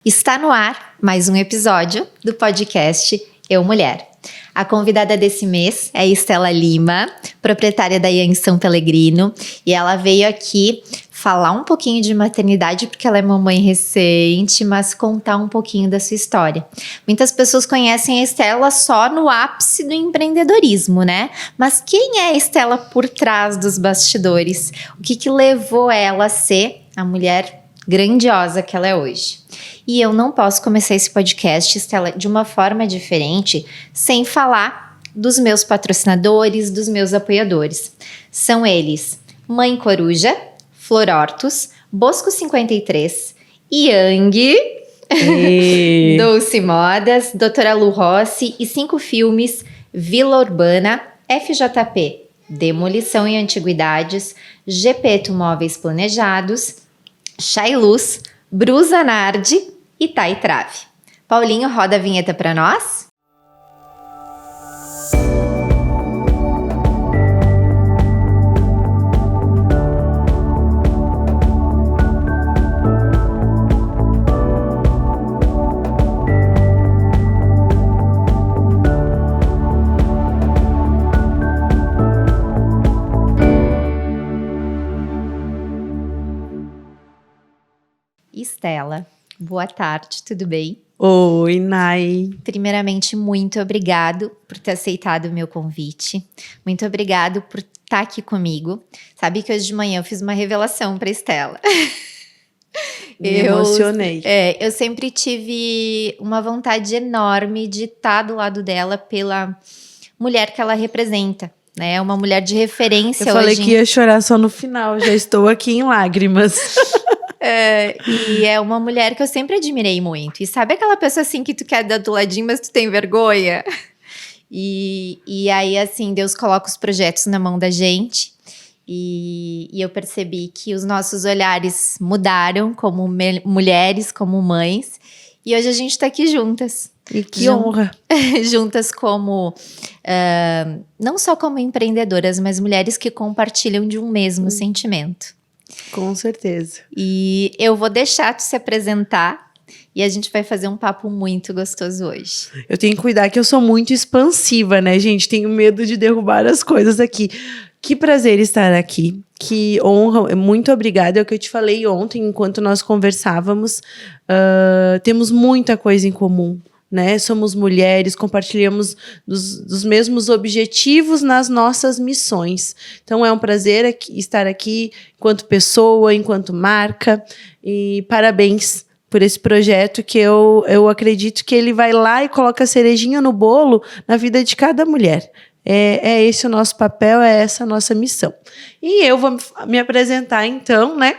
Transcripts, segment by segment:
Está no ar mais um episódio do podcast Eu Mulher. A convidada desse mês é Estela Lima, proprietária da Yang São Pellegrino, e ela veio aqui falar um pouquinho de maternidade, porque ela é mamãe recente, mas contar um pouquinho da sua história. Muitas pessoas conhecem a Estela só no ápice do empreendedorismo, né? Mas quem é a Estela por trás dos bastidores? O que levou ela a ser a mulher grandiosa que ela é hoje? E eu não posso começar esse podcast, Estela, de uma forma diferente, sem falar dos meus patrocinadores, dos meus apoiadores. São eles: Mãe Coruja, Flor Hortus, Bosco 53, Yang, Doce Modas, Doutora Lu Rossi e 5 Filmes, Vila Urbana, FJP, Demolição e Antiguidades, Gepeto Móveis Planejados, Chai Luz, Brusa Nardi e Tai Trave. Paulinho, roda a vinheta para nós. Estela, boa tarde, tudo bem? Oi, Nai. Primeiramente, muito obrigado por ter aceitado o meu convite. Muito obrigado por estar aqui comigo. Sabe que hoje de manhã eu fiz uma revelação para Estela. Me emocionei. Eu sempre tive uma vontade enorme de estar do lado dela pela mulher que ela representa, né? Uma mulher de referência. Eu falei que ia chorar só no final, já estou aqui em lágrimas. E é uma mulher que eu sempre admirei muito. E sabe aquela pessoa assim que tu quer dar do ladinho, mas tu tem vergonha? E aí, assim, Deus coloca os projetos na mão da gente. E eu percebi que os nossos olhares mudaram como mulheres, como mães. E hoje a gente tá aqui juntas. E que honra! Juntas como, não só como empreendedoras, mas mulheres que compartilham de um mesmo sentimento. Com certeza. E eu vou deixar tu se apresentar e a gente vai fazer um papo muito gostoso hoje. Eu tenho que cuidar que eu sou muito expansiva, né, gente? Tenho medo de derrubar as coisas aqui. Que prazer estar aqui. Que honra. Muito obrigada. É o que eu te falei ontem, enquanto nós conversávamos. Temos muita coisa em comum, né? Somos mulheres, compartilhamos dos mesmos objetivos nas nossas missões. Então é um prazer estar aqui enquanto pessoa, enquanto marca, e parabéns por esse projeto que eu acredito que ele vai lá e coloca a cerejinha no bolo na vida de cada mulher. É esse o nosso papel, é essa a nossa missão. E eu vou me apresentar então, né?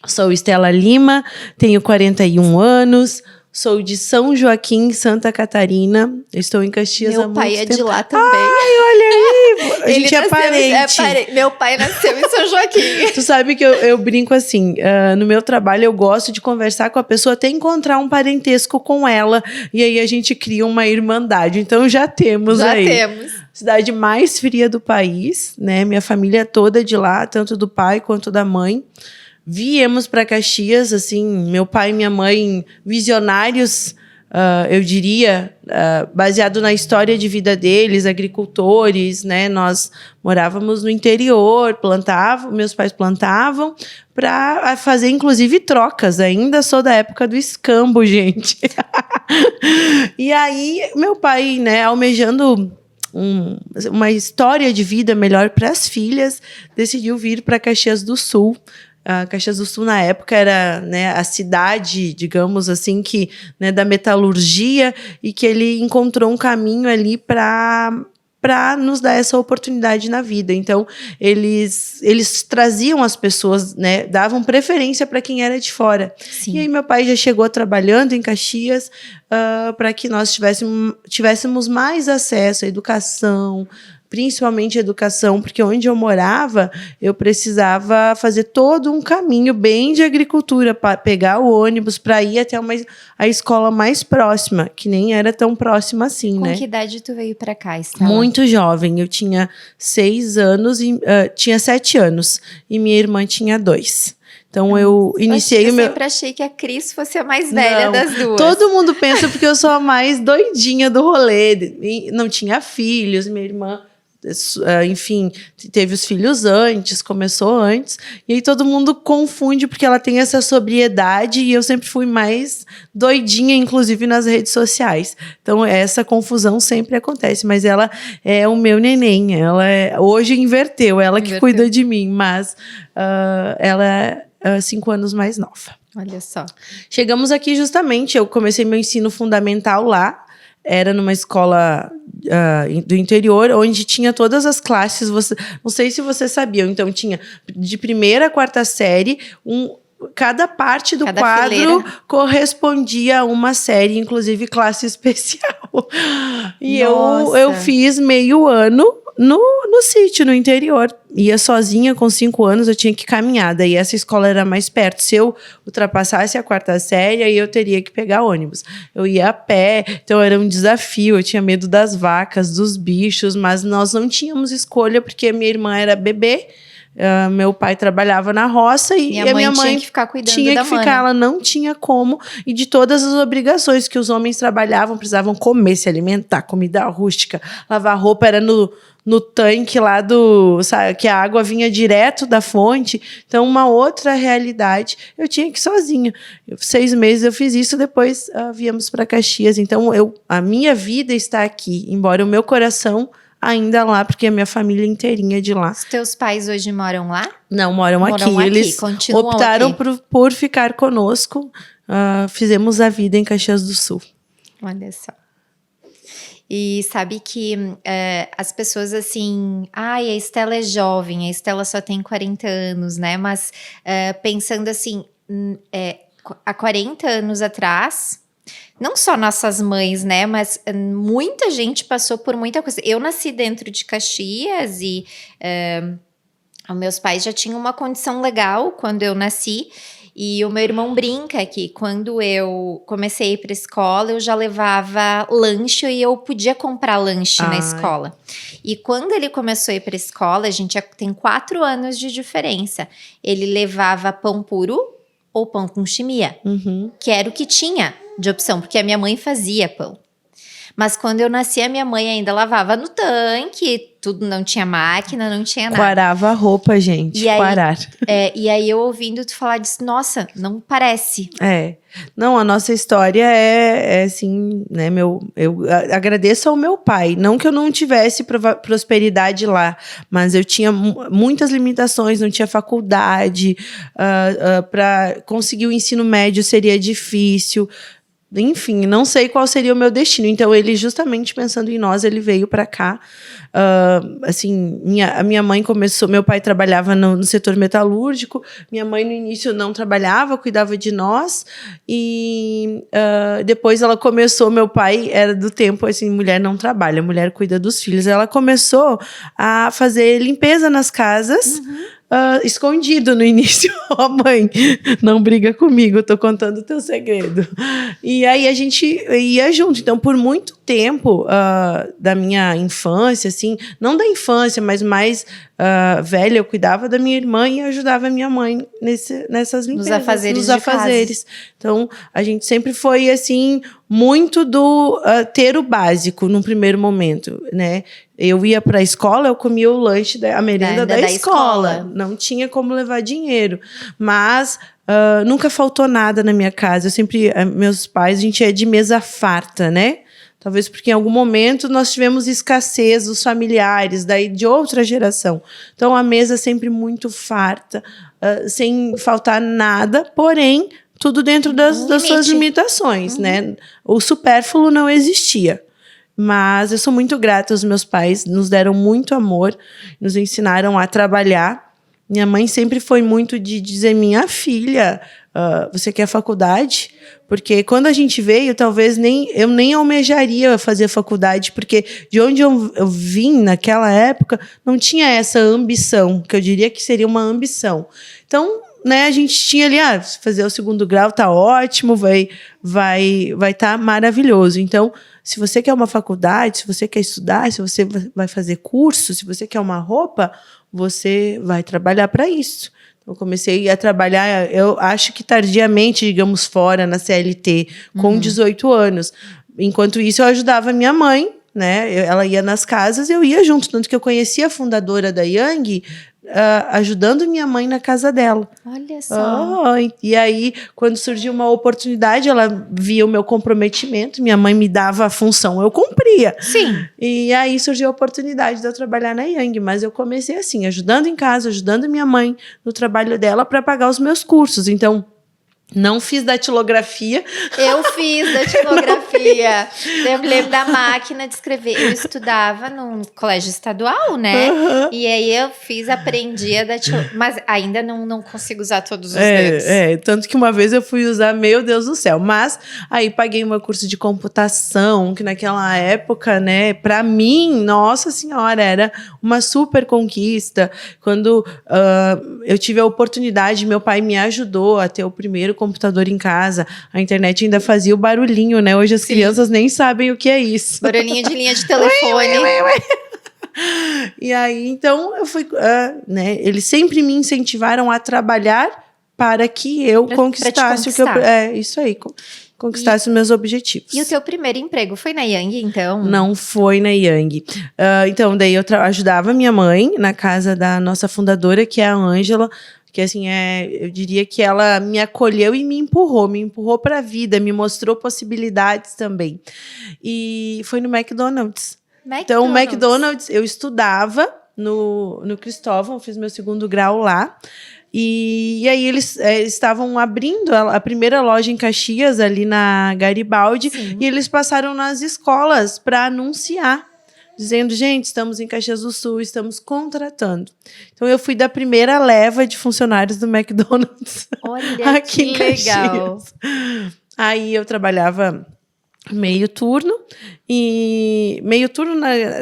Sou Estela Lima, tenho 41 anos, sou de São Joaquim, Santa Catarina. Estou em Caxias há muito tempo. Meu pai é de lá também. Ai, olha aí! A gente é parente. Meu pai nasceu em São Joaquim. Tu sabe que eu brinco assim, no meu trabalho eu gosto de conversar com a pessoa até encontrar um parentesco com ela. E aí a gente cria uma irmandade. Então já temos aí. Já temos. Cidade mais fria do país, né? Minha família é toda de lá, tanto do pai quanto da mãe. Viemos para Caxias, assim, meu pai e minha mãe visionários, eu diria, baseado na história de vida deles, agricultores, né? Nós morávamos no interior, meus pais plantavam para fazer, inclusive, trocas. Ainda sou da época do escambo, gente. E aí, meu pai, né, almejando uma história de vida melhor para as filhas, decidiu vir para Caxias do Sul. Caxias do Sul, na época, era, né, a cidade, digamos assim, que, né, da metalurgia, e que ele encontrou um caminho ali para nos dar essa oportunidade na vida. Então, eles traziam as pessoas, né, davam preferência para quem era de fora. Sim. E aí meu pai já chegou trabalhando em Caxias para que nós tivéssemos mais acesso à educação, principalmente educação, porque onde eu morava, eu precisava fazer todo um caminho bem de agricultura, para pegar o ônibus para ir até a escola mais próxima, que nem era tão próxima assim, né? Com que idade tu veio para cá, Estela? Muito jovem, eu tinha 6 anos, tinha 7 anos, e minha irmã tinha 2. Então eu iniciei eu o meu... sempre achei que a Cris fosse a mais velha das duas. Todo mundo pensa porque eu sou a mais doidinha do rolê. Não tinha filhos, minha irmã... enfim, teve os filhos antes, começou antes, e aí todo mundo confunde porque ela tem essa sobriedade e eu sempre fui mais doidinha, inclusive nas redes sociais. Então essa confusão sempre acontece, mas ela é o meu neném, hoje inverteu, ela que cuida de mim, mas ela é 5 anos mais nova. Olha só. Chegamos aqui justamente, eu comecei meu ensino fundamental lá, era numa escola do interior, onde tinha todas as classes. Não sei se você sabia, então tinha de 1ª a 4ª série, cada parte do quadro fileira correspondia a uma série, inclusive classe especial. E eu fiz meio ano no sítio, no interior. Ia sozinha, com 5 anos, eu tinha que caminhar. Daí essa escola era mais perto. Se eu ultrapassasse a 4ª série, aí eu teria que pegar ônibus. Eu ia a pé, então era um desafio. Eu tinha medo das vacas, dos bichos, mas nós não tínhamos escolha, porque minha irmã era bebê. Meu pai trabalhava na roça e a minha mãe tinha que ficar cuidando da mãe. Ela não tinha como, e de todas as obrigações que os homens trabalhavam, precisavam comer, se alimentar, comida rústica, lavar roupa, era no tanque lá sabe, que a água vinha direto da fonte. Então, uma outra realidade. Eu tinha que ir sozinha. 6 meses eu fiz isso, depois viemos para Caxias. Então, a minha vida está aqui, embora o meu coração ainda lá, porque a minha família inteirinha é de lá. Os teus pais hoje moram lá? Não, moram aqui. Eles optaram por ficar conosco. Fizemos a vida em Caxias do Sul. Olha só. E sabe que as pessoas assim... a Estela é jovem, a Estela só tem 40 anos, né? Mas pensando assim, há 40 anos atrás... Não só nossas mães, né? Mas muita gente passou por muita coisa. Eu nasci dentro de Caxias e os meus pais já tinham uma condição legal quando eu nasci. E o meu irmão brinca que quando eu comecei a ir para a escola, eu já levava lanche e eu podia comprar lanche na escola. E quando ele começou a ir para a escola, a gente já tem 4 anos de diferença. Ele levava pão puro ou pão com chimia, que era o que tinha de opção, porque a minha mãe fazia pão. Mas quando eu nasci, a minha mãe ainda lavava no tanque, tudo, não tinha máquina, não tinha nada. Quarava a roupa, gente, quarar. E aí eu ouvindo tu falar disso, nossa, não parece. Não, a nossa história é assim, né, eu agradeço ao meu pai, não que eu não tivesse prosperidade lá, mas eu tinha muitas limitações, não tinha faculdade, para conseguir o ensino médio seria difícil. Enfim, não sei qual seria o meu destino. Então, ele, justamente pensando em nós, ele veio para cá. Assim, a minha mãe começou... Meu pai trabalhava no setor metalúrgico. Minha mãe, no início, não trabalhava, cuidava de nós. E depois ela começou... Meu pai era do tempo, assim, mulher não trabalha, mulher cuida dos filhos. Ela começou a fazer limpeza nas casas... escondido no início. Mãe, não briga comigo, eu tô contando o teu segredo. E aí a gente ia junto. Então, por muito tempo da minha infância, assim, não da infância, mas mais velha, eu cuidava da minha irmã e ajudava a minha mãe nessas limpezas, nos afazeres. Então, a gente sempre foi, assim, muito do ter o básico no primeiro momento, né? Eu ia para a escola, eu comia o lanche, a merenda da escola. Não tinha como levar dinheiro. Mas nunca faltou nada na minha casa. Eu sempre, meus pais, a gente é de mesa farta, né? Talvez porque em algum momento nós tivemos escassez dos familiares, daí de outra geração. Então, a mesa sempre muito farta, sem faltar nada, porém, tudo dentro das suas limitações, né? O supérfluo não existia. Mas eu sou muito grata aos meus pais, nos deram muito amor, nos ensinaram a trabalhar. Minha mãe sempre foi muito de dizer, minha filha, você quer faculdade? Porque quando a gente veio, talvez eu nem almejaria fazer faculdade, porque de onde eu vim naquela época, não tinha essa ambição, que eu diria que seria uma ambição. Então, né, a gente tinha ali, fazer o 2º grau tá ótimo, vai tá maravilhoso. Então, se você quer uma faculdade, se você quer estudar, se você vai fazer curso, se você quer uma roupa, você vai trabalhar para isso. Eu comecei a trabalhar, eu acho que tardiamente, digamos, fora, na CLT, com 18 anos. Enquanto isso, eu ajudava a minha mãe, né? Ela ia nas casas, eu ia junto. Tanto que eu conheci a fundadora da Yang, ajudando minha mãe na casa dela. Olha só. E aí, quando surgiu uma oportunidade, ela via o meu comprometimento, minha mãe me dava a função, eu cumpria. Sim. E aí surgiu a oportunidade de eu trabalhar na Yang, mas eu comecei assim, ajudando em casa, ajudando minha mãe no trabalho dela para pagar os meus cursos. Então, não fiz datilografia. Eu fiz datilografia. Eu me lembro da máquina de escrever. Eu estudava num colégio estadual, né? E aí eu aprendi a datilografia. Mas ainda não consigo usar todos os dedos. Tanto que uma vez eu fui usar, meu Deus do céu. Mas aí paguei um curso de computação, que naquela época, né, pra mim, nossa senhora, era uma super conquista. Quando eu tive a oportunidade, meu pai me ajudou a ter o primeiro computador em casa, a internet ainda fazia o barulhinho, né? Hoje as crianças nem sabem o que é isso. Barulhinho de linha de telefone. E aí, então, eu fui, né? Eles sempre me incentivaram a trabalhar para que eu conquistasse o que eu... isso aí, conquistasse os meus objetivos. E o teu primeiro emprego foi na Yang, então? Não foi na Yang. Então, daí eu ajudava minha mãe na casa da nossa fundadora, que é a Ângela, que assim, eu diria que ela me acolheu e me empurrou para a vida, me mostrou possibilidades também. E foi no McDonald's. Então, o McDonald's, eu estudava no Cristóvão, fiz meu 2º grau lá. E aí eles estavam abrindo a primeira loja em Caxias, ali na Garibaldi. Sim. E eles passaram nas escolas para anunciar, dizendo, gente, estamos em Caxias do Sul, estamos contratando. Então, eu fui da primeira leva de funcionários do McDonald's. Olha, aqui em Caxias. Legal. Aí eu trabalhava meio turno,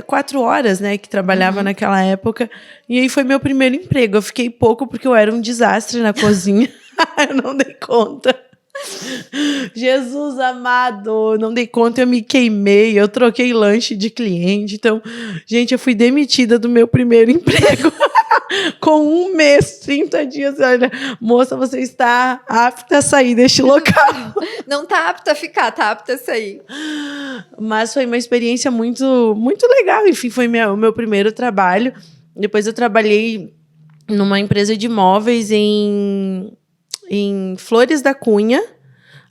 4 horas, né, que trabalhava naquela época, e aí foi meu primeiro emprego. Eu fiquei pouco porque eu era um desastre na cozinha, eu não dei conta. Jesus amado, não dei conta, eu me queimei, eu troquei lanche de cliente. Então, gente, eu fui demitida do meu primeiro emprego com 1 mês, 30 dias. Olha, moça, você está apta a sair deste local. Não tá apta a ficar, tá apta a sair. Mas foi uma experiência muito, muito legal. Enfim, foi o meu primeiro trabalho. Depois eu trabalhei numa empresa de móveis em Flores da Cunha.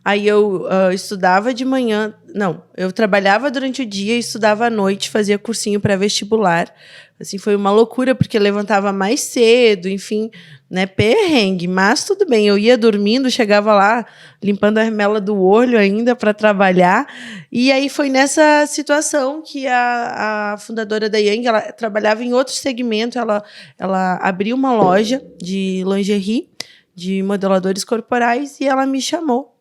Aí eu estudava de manhã... Não, eu trabalhava durante o dia, estudava à noite, fazia cursinho pré-vestibular. Assim, foi uma loucura, porque eu levantava mais cedo, enfim, né, perrengue. Mas tudo bem, eu ia dormindo, chegava lá, limpando a remela do olho ainda para trabalhar. E aí foi nessa situação que a fundadora da Yang, ela trabalhava em outro segmento, ela abriu uma loja de lingerie, de modeladores corporais, e ela me chamou.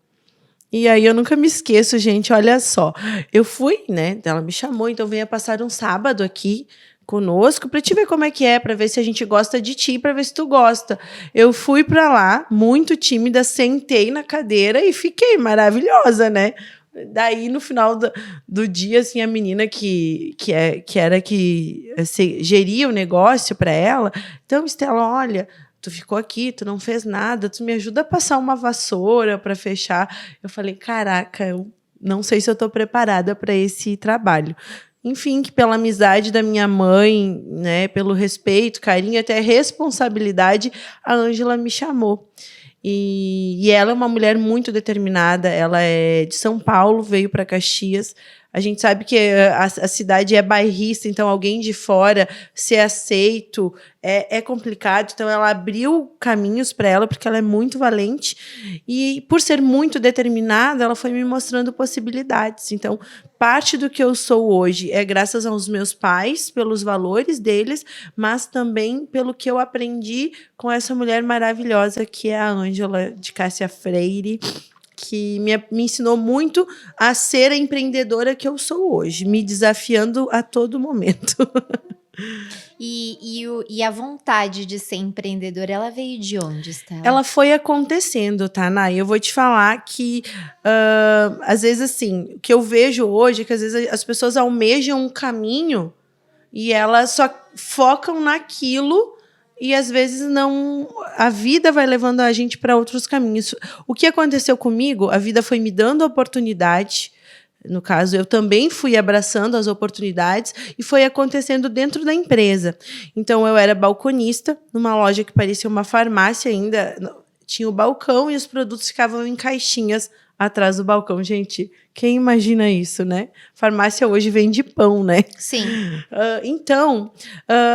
E aí eu nunca me esqueço, gente, olha só. Eu fui, né, ela me chamou, então venha passar um sábado aqui conosco para te ver como é que é, para ver se a gente gosta de ti, para ver se tu gosta. Eu fui para lá, muito tímida, sentei na cadeira e fiquei maravilhosa, né? Daí, no final do dia, assim, a menina que geria o negócio para ela, então, Estela, olha... Tu ficou aqui, tu não fez nada, tu me ajuda a passar uma vassoura para fechar. Eu falei, caraca, eu não sei se eu estou preparada para esse trabalho. Enfim, que pela amizade da minha mãe, né, pelo respeito, carinho, até responsabilidade, a Ângela me chamou. E ela é uma mulher muito determinada, ela é de São Paulo, veio para Caxias. A gente sabe que a cidade é bairrista, então alguém de fora ser aceito é complicado. Então ela abriu caminhos para ela, porque ela é muito valente. E por ser muito determinada, ela foi me mostrando possibilidades. Então, parte do que eu sou hoje é graças aos meus pais, pelos valores deles, mas também pelo que eu aprendi com essa mulher maravilhosa que é a Ângela de Cássia Freire, que me ensinou muito a ser a empreendedora que eu sou hoje, me desafiando a todo momento. E a vontade de ser empreendedora, ela veio de onde, Estela? Ela foi acontecendo, tá, Nay? Eu vou te falar que, às vezes, assim, o que eu vejo hoje é que, às vezes, as pessoas almejam um caminho e elas só focam naquilo e às vezes não, a vida vai levando a gente para outros caminhos. O que aconteceu comigo, a vida foi me dando oportunidade. No caso, eu também fui abraçando as oportunidades e foi acontecendo dentro da empresa. Então, eu era balconista numa loja que parecia uma farmácia ainda. Tinha o balcão e os produtos ficavam em caixinhas atrás do balcão. Gente, quem imagina isso, né? Farmácia hoje vende pão, né? Sim. Então,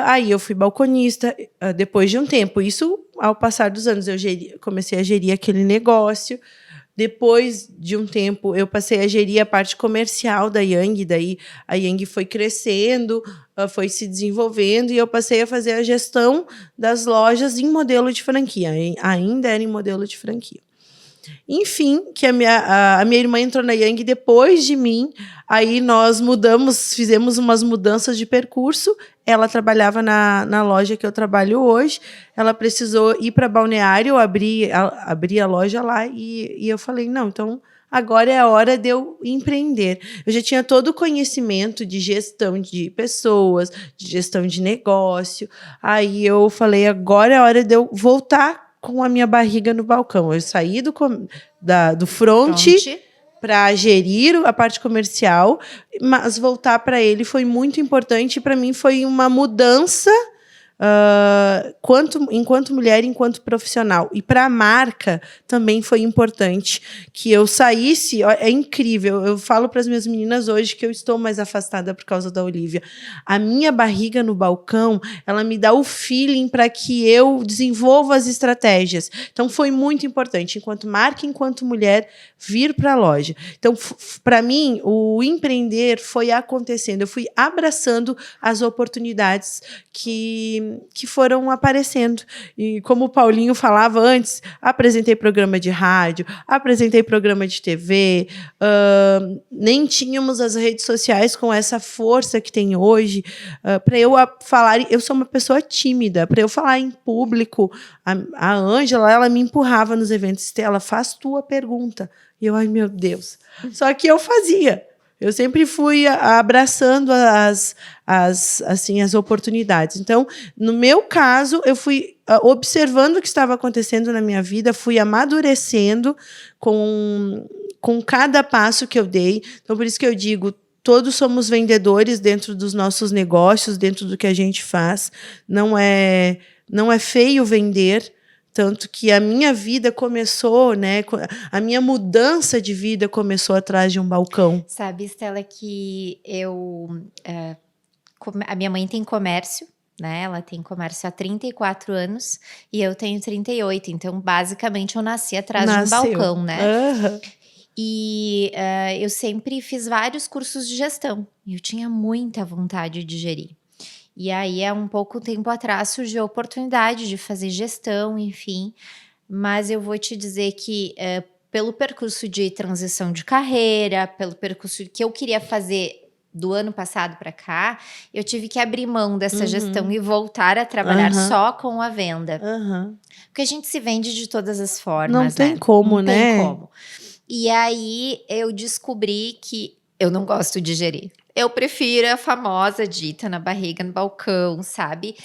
aí eu fui balconista depois de um tempo. Isso, ao passar dos anos, eu comecei a gerir aquele negócio. Depois de um tempo, eu passei a gerir a parte comercial da Yang. Daí, a Yang foi crescendo, foi se desenvolvendo, e eu passei a fazer a gestão das lojas em modelo de franquia. Ainda era em modelo de franquia. Enfim, que a minha irmã entrou na Yang depois de mim. Aí nós fizemos umas mudanças de percurso. Ela trabalhava na loja que eu trabalho hoje. Ela precisou ir para Balneário, abrir a loja lá. E eu falei, não, então agora é a hora de eu empreender. Eu já tinha todo o conhecimento de gestão de pessoas, de gestão de negócio. Aí eu falei, agora é a hora de eu voltar com a minha barriga no balcão. Eu saí do front para gerir a parte comercial, mas voltar para ele foi muito importante. Para mim foi uma mudança enquanto mulher, enquanto profissional. E para a marca também foi importante que eu saísse. É incrível, eu falo para as minhas meninas hoje que eu estou mais afastada por causa da Olivia. A minha barriga no balcão, ela me dá o feeling para que eu desenvolva as estratégias. Então foi muito importante, enquanto marca, enquanto mulher, vir para a loja. Então, para mim, o empreender foi acontecendo. Eu fui abraçando as oportunidades que foram aparecendo. E como o Paulinho falava antes, apresentei programa de rádio, apresentei programa de TV, nem tínhamos as redes sociais com essa força que tem hoje. Para eu falar, eu sou uma pessoa tímida, para eu falar em público, a Ângela, ela me empurrava nos eventos, Estela, faz tua pergunta. E eu, ai meu Deus. Só que eu fazia. Eu sempre fui abraçando as oportunidades. Então, no meu caso, eu fui observando o que estava acontecendo na minha vida, fui amadurecendo com cada passo que eu dei. Então, por isso que eu digo, todos somos vendedores dentro dos nossos negócios, dentro do que a gente faz. Não é feio vender. Tanto que a minha vida começou, né? A minha mudança de vida começou atrás de um balcão. Sabe, Estela, que a minha mãe tem comércio, né? Ela tem comércio há 34 anos e eu tenho 38. Então, basicamente, eu nasci atrás de um balcão, né? Uhum. E eu sempre fiz vários cursos de gestão. E eu tinha muita vontade de gerir. E aí, há um pouco tempo atrás, surgiu a oportunidade de fazer gestão, enfim. Mas eu vou te dizer que, pelo percurso de transição de carreira, pelo percurso que eu queria fazer do ano passado para cá, eu tive que abrir mão dessa gestão e voltar a trabalhar só com a venda. Porque a gente se vende de todas as formas, Não tem como, né? Não tem como. E aí, eu descobri que eu não gosto de gerir. Eu prefiro a famosa dita na barriga, no balcão, sabe?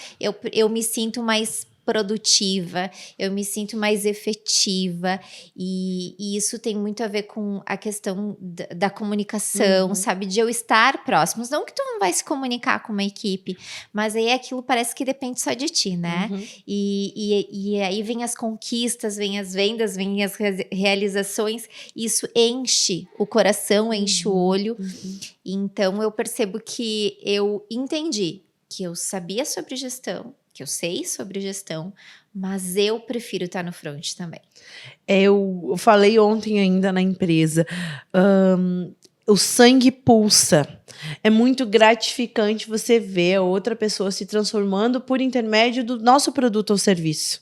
Eu me sinto mais produtiva, eu me sinto mais efetiva e isso tem muito a ver com a questão da comunicação, sabe? De eu estar próximo. Não que tu não vai se comunicar com uma equipe, mas aí aquilo parece que depende só de ti, né? E aí vem as conquistas, vem as vendas, vem as realizações, isso enche o coração, enche o olho. Então eu percebo que eu entendi que eu sabia sobre gestão, que eu sei sobre gestão, mas eu prefiro estar no front também. Eu falei ontem ainda na empresa, o sangue pulsa. É muito gratificante você ver a outra pessoa se transformando por intermédio do nosso produto ou serviço.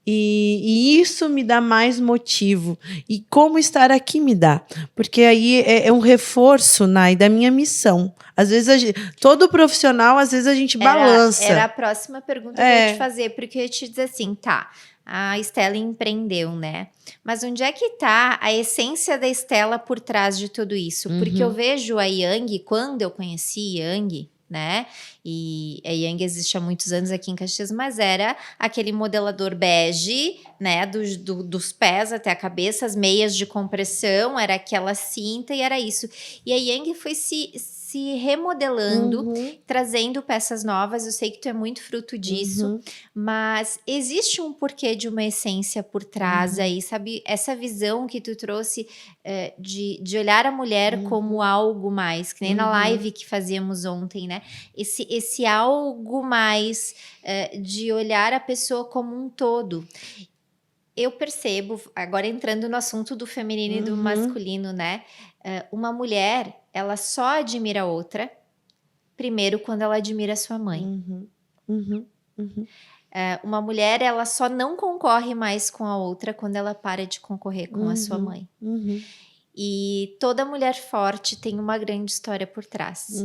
E isso me dá mais motivo. E como estar aqui me dá. Porque aí é um reforço, Nai, da minha missão. Às vezes, todo profissional, às vezes a gente balança. Era a próxima pergunta que eu ia te fazer. Porque eu ia te dizer assim, tá, a Estela empreendeu, né? Mas onde é que tá a essência da Estela por trás de tudo isso? Porque eu vejo a Yang, quando eu conheci Yang, né? E a Yang existe há muitos anos aqui em Caxias, mas era aquele modelador bege, né? Dos pés até a cabeça, as meias de compressão, era aquela cinta e era isso. E a Yang foi se remodelando, trazendo peças novas. Eu sei que tu é muito fruto disso, mas existe um porquê de uma essência por trás aí, sabe? Essa visão que tu trouxe de olhar a mulher como algo mais, que nem na live que fazíamos ontem, né? Esse algo mais de olhar a pessoa como um todo. Eu percebo, agora entrando no assunto do feminino e do masculino, né? Uma mulher, ela só admira a outra, primeiro, quando ela admira a sua mãe. Uma mulher, ela só não concorre mais com a outra quando ela para de concorrer com a sua mãe. E toda mulher forte tem uma grande história por trás.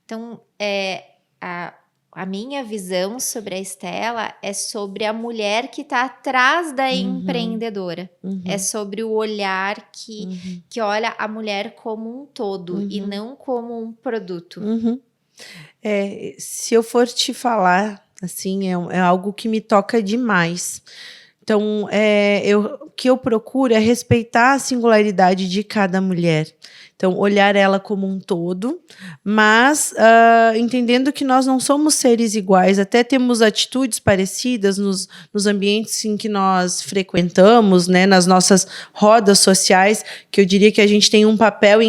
Então, a minha visão sobre a Estela é sobre a mulher que está atrás da empreendedora. É sobre o olhar que olha a mulher como um todo e não como um produto. Se eu for te falar, assim, é algo que me toca demais. Então, o que eu procuro é respeitar a singularidade de cada mulher. Então, olhar ela como um todo, mas entendendo que nós não somos seres iguais, até temos atitudes parecidas nos ambientes em que nós frequentamos, né, nas nossas rodas sociais, que eu diria que a gente tem um papel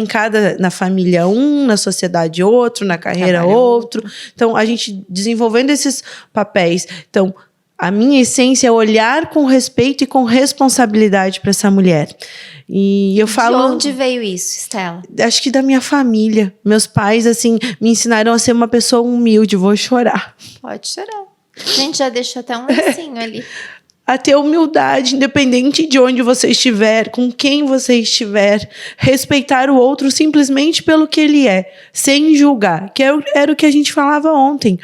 na família na sociedade outro, na carreira outro. Então, a gente desenvolvendo esses papéis. Então, a minha essência é olhar com respeito e com responsabilidade para essa mulher. E eu falo... De onde veio isso, Estela? Acho que da minha família. Meus pais, assim, me ensinaram a ser uma pessoa humilde. Vou chorar. Pode chorar. A gente já deixou até um lencinho ali. A ter humildade, independente de onde você estiver, com quem você estiver. Respeitar o outro simplesmente pelo que ele é, sem julgar. Que era o que a gente falava ontem.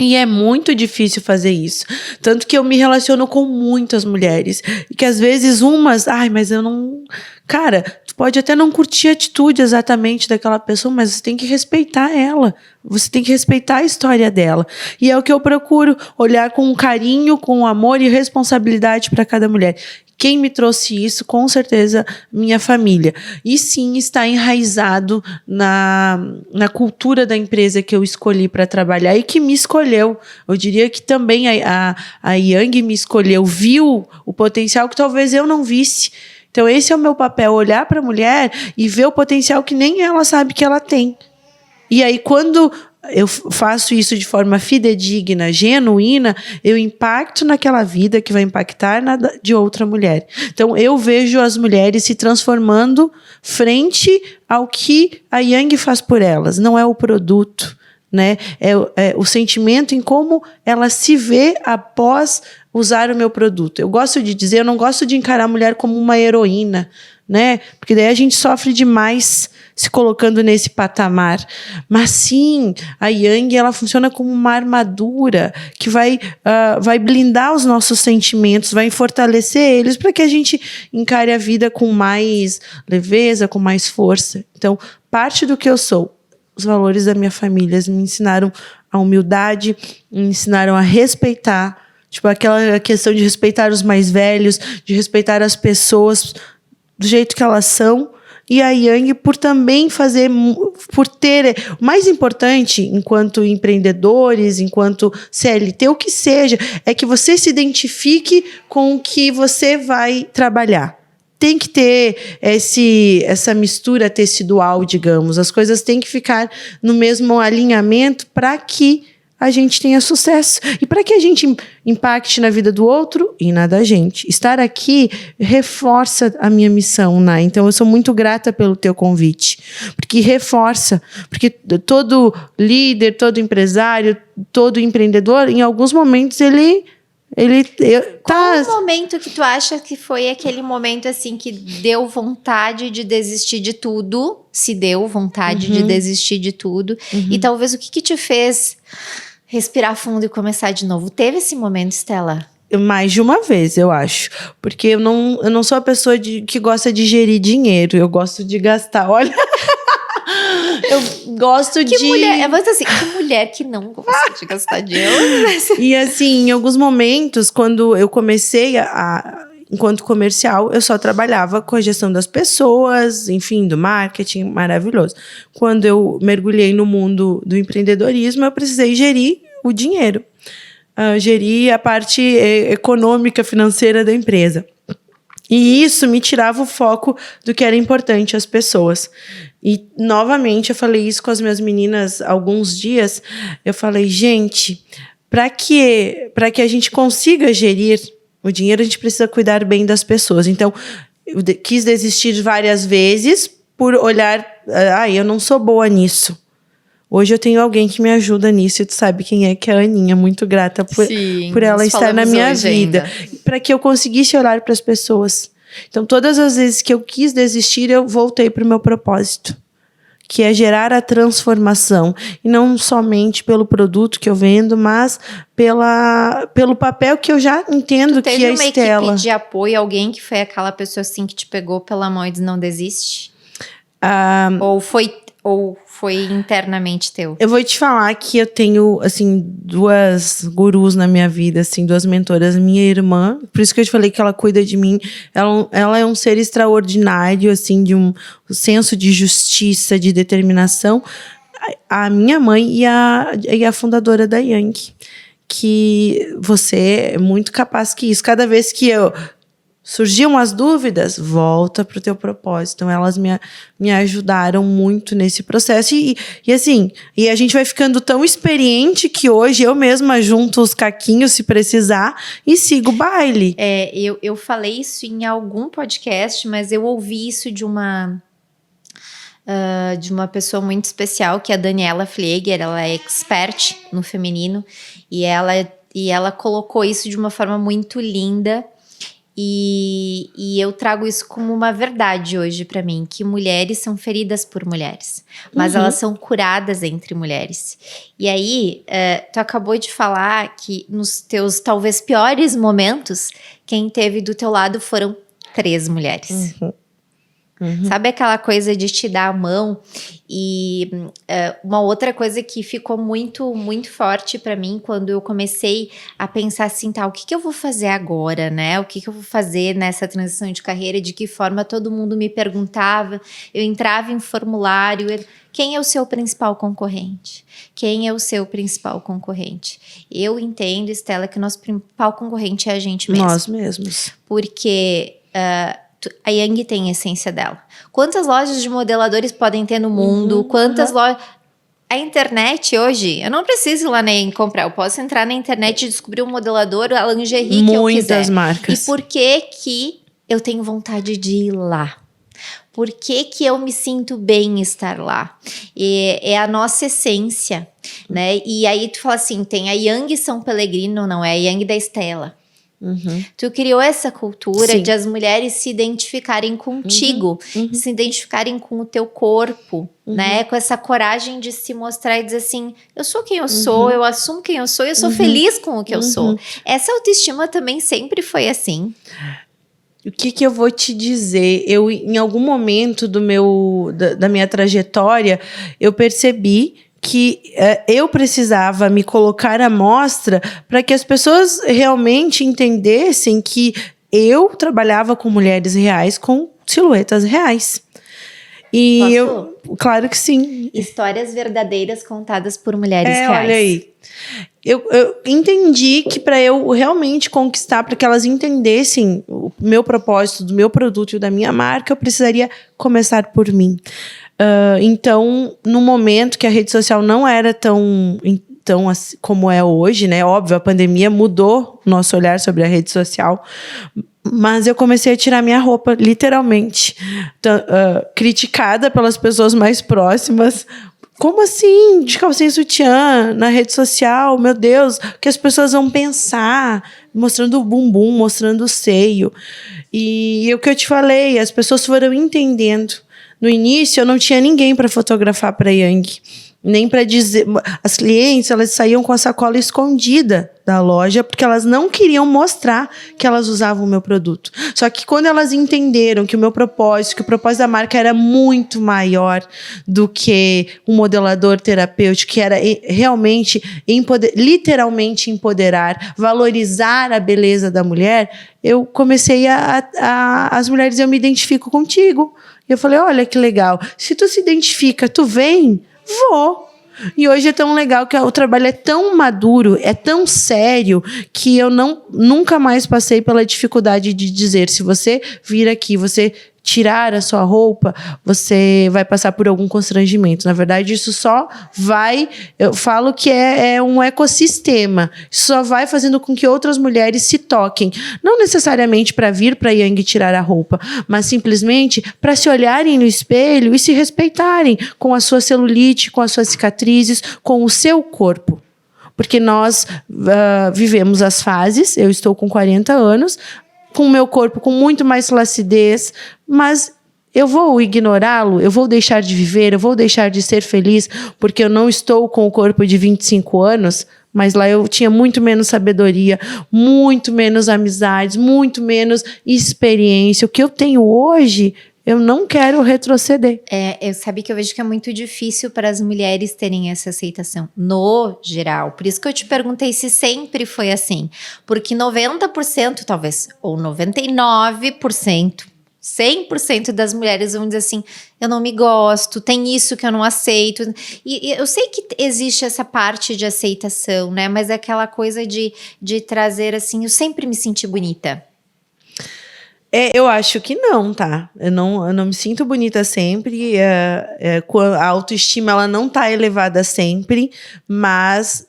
E é muito difícil fazer isso. Tanto que eu me relaciono com muitas mulheres. E que às vezes mas eu não... Cara, tu pode até não curtir a atitude exatamente daquela pessoa, mas você tem que respeitar ela. Você tem que respeitar a história dela. E é o que eu procuro, olhar com carinho, com amor e responsabilidade para cada mulher. Quem me trouxe isso, com certeza, minha família. E sim, está enraizado na cultura da empresa que eu escolhi para trabalhar e que me escolheu. Eu diria que também a Yang me escolheu, viu o potencial que talvez eu não visse. Então, esse é o meu papel, olhar para a mulher e ver o potencial que nem ela sabe que ela tem. E aí, quando eu faço isso de forma fidedigna, genuína, eu impacto naquela vida que vai impactar na de outra mulher. Então, eu vejo as mulheres se transformando frente ao que a Yang faz por elas. Não é o produto, né? É o sentimento em como ela se vê após usar o meu produto. Eu gosto de dizer, eu não gosto de encarar a mulher como uma heroína, né? Porque daí a gente sofre demais se colocando nesse patamar. Mas sim, a Yang, ela funciona como uma armadura que vai blindar os nossos sentimentos, vai fortalecer eles para que a gente encare a vida com mais leveza, com mais força. Então, parte do que eu sou, os valores da minha família me ensinaram a humildade, me ensinaram a respeitar, tipo aquela questão de respeitar os mais velhos, de respeitar as pessoas do jeito que elas são. E a Yang por ter... O mais importante, enquanto empreendedores, enquanto CLT, o que seja, é que você se identifique com o que você vai trabalhar. Tem que ter essa mistura tecidual, digamos. As coisas têm que ficar no mesmo alinhamento para que a gente tenha sucesso. E para que a gente impacte na vida do outro e na da gente. Estar aqui reforça a minha missão, Nai. Então, eu sou muito grata pelo teu convite. Porque reforça. Porque todo líder, todo empresário, todo empreendedor, em alguns momentos, Qual o momento que tu acha que foi aquele momento assim que deu vontade de desistir de tudo? Se deu vontade de desistir de tudo. E talvez o que te fez respirar fundo e começar de novo? Teve esse momento, Estela? Mais de uma vez, eu acho. Porque eu não sou a pessoa que gosta de gerir dinheiro. Eu gosto de gastar. Olha... eu gosto de... Que mulher que não gosta de gastar dinheiro. E assim, em alguns momentos, quando eu comecei enquanto comercial, eu só trabalhava com a gestão das pessoas, enfim, do marketing, maravilhoso. Quando eu mergulhei no mundo do empreendedorismo, eu precisei gerir o dinheiro. Gerir a parte econômica, financeira da empresa. E isso me tirava o foco do que era importante às pessoas. E, novamente, eu falei isso com as minhas meninas há alguns dias. Eu falei, gente, para que a gente consiga gerir o dinheiro, a gente precisa cuidar bem das pessoas. Então, eu quis desistir várias vezes por olhar... eu não sou boa nisso. Hoje eu tenho alguém que me ajuda nisso, e tu sabe quem é, que é a Aninha, muito grata por ela estar na minha vida. Para que eu conseguisse olhar para as pessoas. Então, todas as vezes que eu quis desistir, eu voltei para o meu propósito, que é gerar a transformação. E não somente pelo produto que eu vendo, mas pelo papel que eu já entendo que é a Estela. Teve uma equipe de apoio, alguém que foi aquela pessoa assim que te pegou pela mão e disse, não desiste? Ou foi internamente teu? Eu vou te falar que eu tenho, assim, duas gurus na minha vida, assim, duas mentoras. Minha irmã, por isso que eu te falei que ela cuida de mim. Ela é um ser extraordinário, assim, de um senso de justiça, de determinação. A minha mãe e a fundadora da Yang. Que você é muito capaz que isso. Cada vez que surgiam as dúvidas, volta pro teu propósito. Então, elas me ajudaram muito nesse processo. E assim, a gente vai ficando tão experiente que hoje eu mesma junto os caquinhos, se precisar, e sigo o baile. Eu falei isso em algum podcast, mas eu ouvi isso de uma pessoa muito especial, que é a Daniela Pfleger. Ela é expert no feminino. E ela colocou isso de uma forma muito linda. E eu trago isso como uma verdade hoje para mim, que mulheres são feridas por mulheres, mas elas são curadas entre mulheres. E aí, tu acabou de falar que nos teus talvez piores momentos, quem teve do teu lado foram 3 mulheres. Sabe aquela coisa de te dar a mão? E uma outra coisa que ficou muito, muito forte pra mim quando eu comecei a pensar assim, o que eu vou fazer agora, né? O que eu vou fazer nessa transição de carreira? De que forma todo mundo me perguntava? Eu entrava em formulário... Quem é o seu principal concorrente? Quem é o seu principal concorrente? Eu entendo, Estela, que o nosso principal concorrente é a gente mesmo. Nós mesmos. Porque... a Yang tem a essência dela. Quantas lojas de modeladores podem ter no mundo? Quantas lojas... A internet hoje, eu não preciso ir lá nem comprar. Eu posso entrar na internet e descobrir um modelador, a lingerie que eu quiser. Muitas marcas. E por que eu tenho vontade de ir lá? Por que eu me sinto bem em estar lá? É a nossa essência, né? E aí tu fala assim, tem a Yang São Pellegrino, não é a Yang da Estela. Tu criou essa cultura de as mulheres se identificarem contigo, se identificarem com o teu corpo, né? Com essa coragem de se mostrar e dizer assim, eu sou quem eu sou, eu assumo quem eu sou e eu sou feliz com o que eu sou. Essa autoestima também sempre foi assim. O que eu vou te dizer? Eu, em algum momento da minha trajetória, eu percebi que eu precisava me colocar à mostra para que as pessoas realmente entendessem que eu trabalhava com mulheres reais, com silhuetas reais. E claro que sim. Histórias verdadeiras contadas por mulheres reais. Olha aí. Eu entendi que para eu realmente conquistar, para que elas entendessem o meu propósito, do meu produto e da minha marca, eu precisaria começar por mim. Então, no momento que a rede social não era tão assim, como é hoje, né? Óbvio, a pandemia mudou o nosso olhar sobre a rede social, mas eu comecei a tirar minha roupa, literalmente. Criticada pelas pessoas mais próximas. Como assim? De calcinha e sutiã na rede social? Meu Deus, o que as pessoas vão pensar? Mostrando o bumbum, mostrando o seio. E o que eu te falei, as pessoas foram entendendo. No início, eu não tinha ninguém para fotografar para a Yang. nem para dizer. As clientes, elas saíam com a sacola escondida da loja, porque elas não queriam mostrar que elas usavam o meu produto. Só que quando elas entenderam que o meu propósito, que o propósito da marca era muito maior do que um modelador terapêutico, que era realmente, literalmente empoderar, valorizar a beleza da mulher, eu comecei as mulheres, eu me identifico contigo. E eu falei, olha que legal, se tu se identifica, tu vem, vou. E hoje é tão legal que o trabalho é tão maduro, é tão sério, que eu nunca mais passei pela dificuldade de dizer, se você vir aqui, você tirar a sua roupa, você vai passar por algum constrangimento. Na verdade, isso só vai... Eu falo que é um ecossistema. Isso só vai fazendo com que outras mulheres se toquem. Não necessariamente para vir para a Yang tirar a roupa, mas simplesmente para se olharem no espelho e se respeitarem com a sua celulite, com as suas cicatrizes, com o seu corpo. Porque nós vivemos as fases. Eu estou com 40 anos, com o meu corpo com muito mais flacidez, mas eu vou ignorá-lo, eu vou deixar de viver, eu vou deixar de ser feliz, porque eu não estou com o corpo de 25 anos, mas lá eu tinha muito menos sabedoria, muito menos amizades, muito menos experiência. O que eu tenho hoje, eu não quero retroceder. Eu sabia que eu vejo que é muito difícil para as mulheres terem essa aceitação, no geral. Por isso que eu te perguntei se sempre foi assim. Porque 90%, talvez, ou 99%, 100% das mulheres vão dizer assim, eu não me gosto, tem isso que eu não aceito. E eu sei que existe essa parte de aceitação, né? Mas é aquela coisa de trazer assim, eu sempre me senti bonita. Eu acho que não, tá? Eu não me sinto bonita sempre. A autoestima ela não tá elevada sempre, mas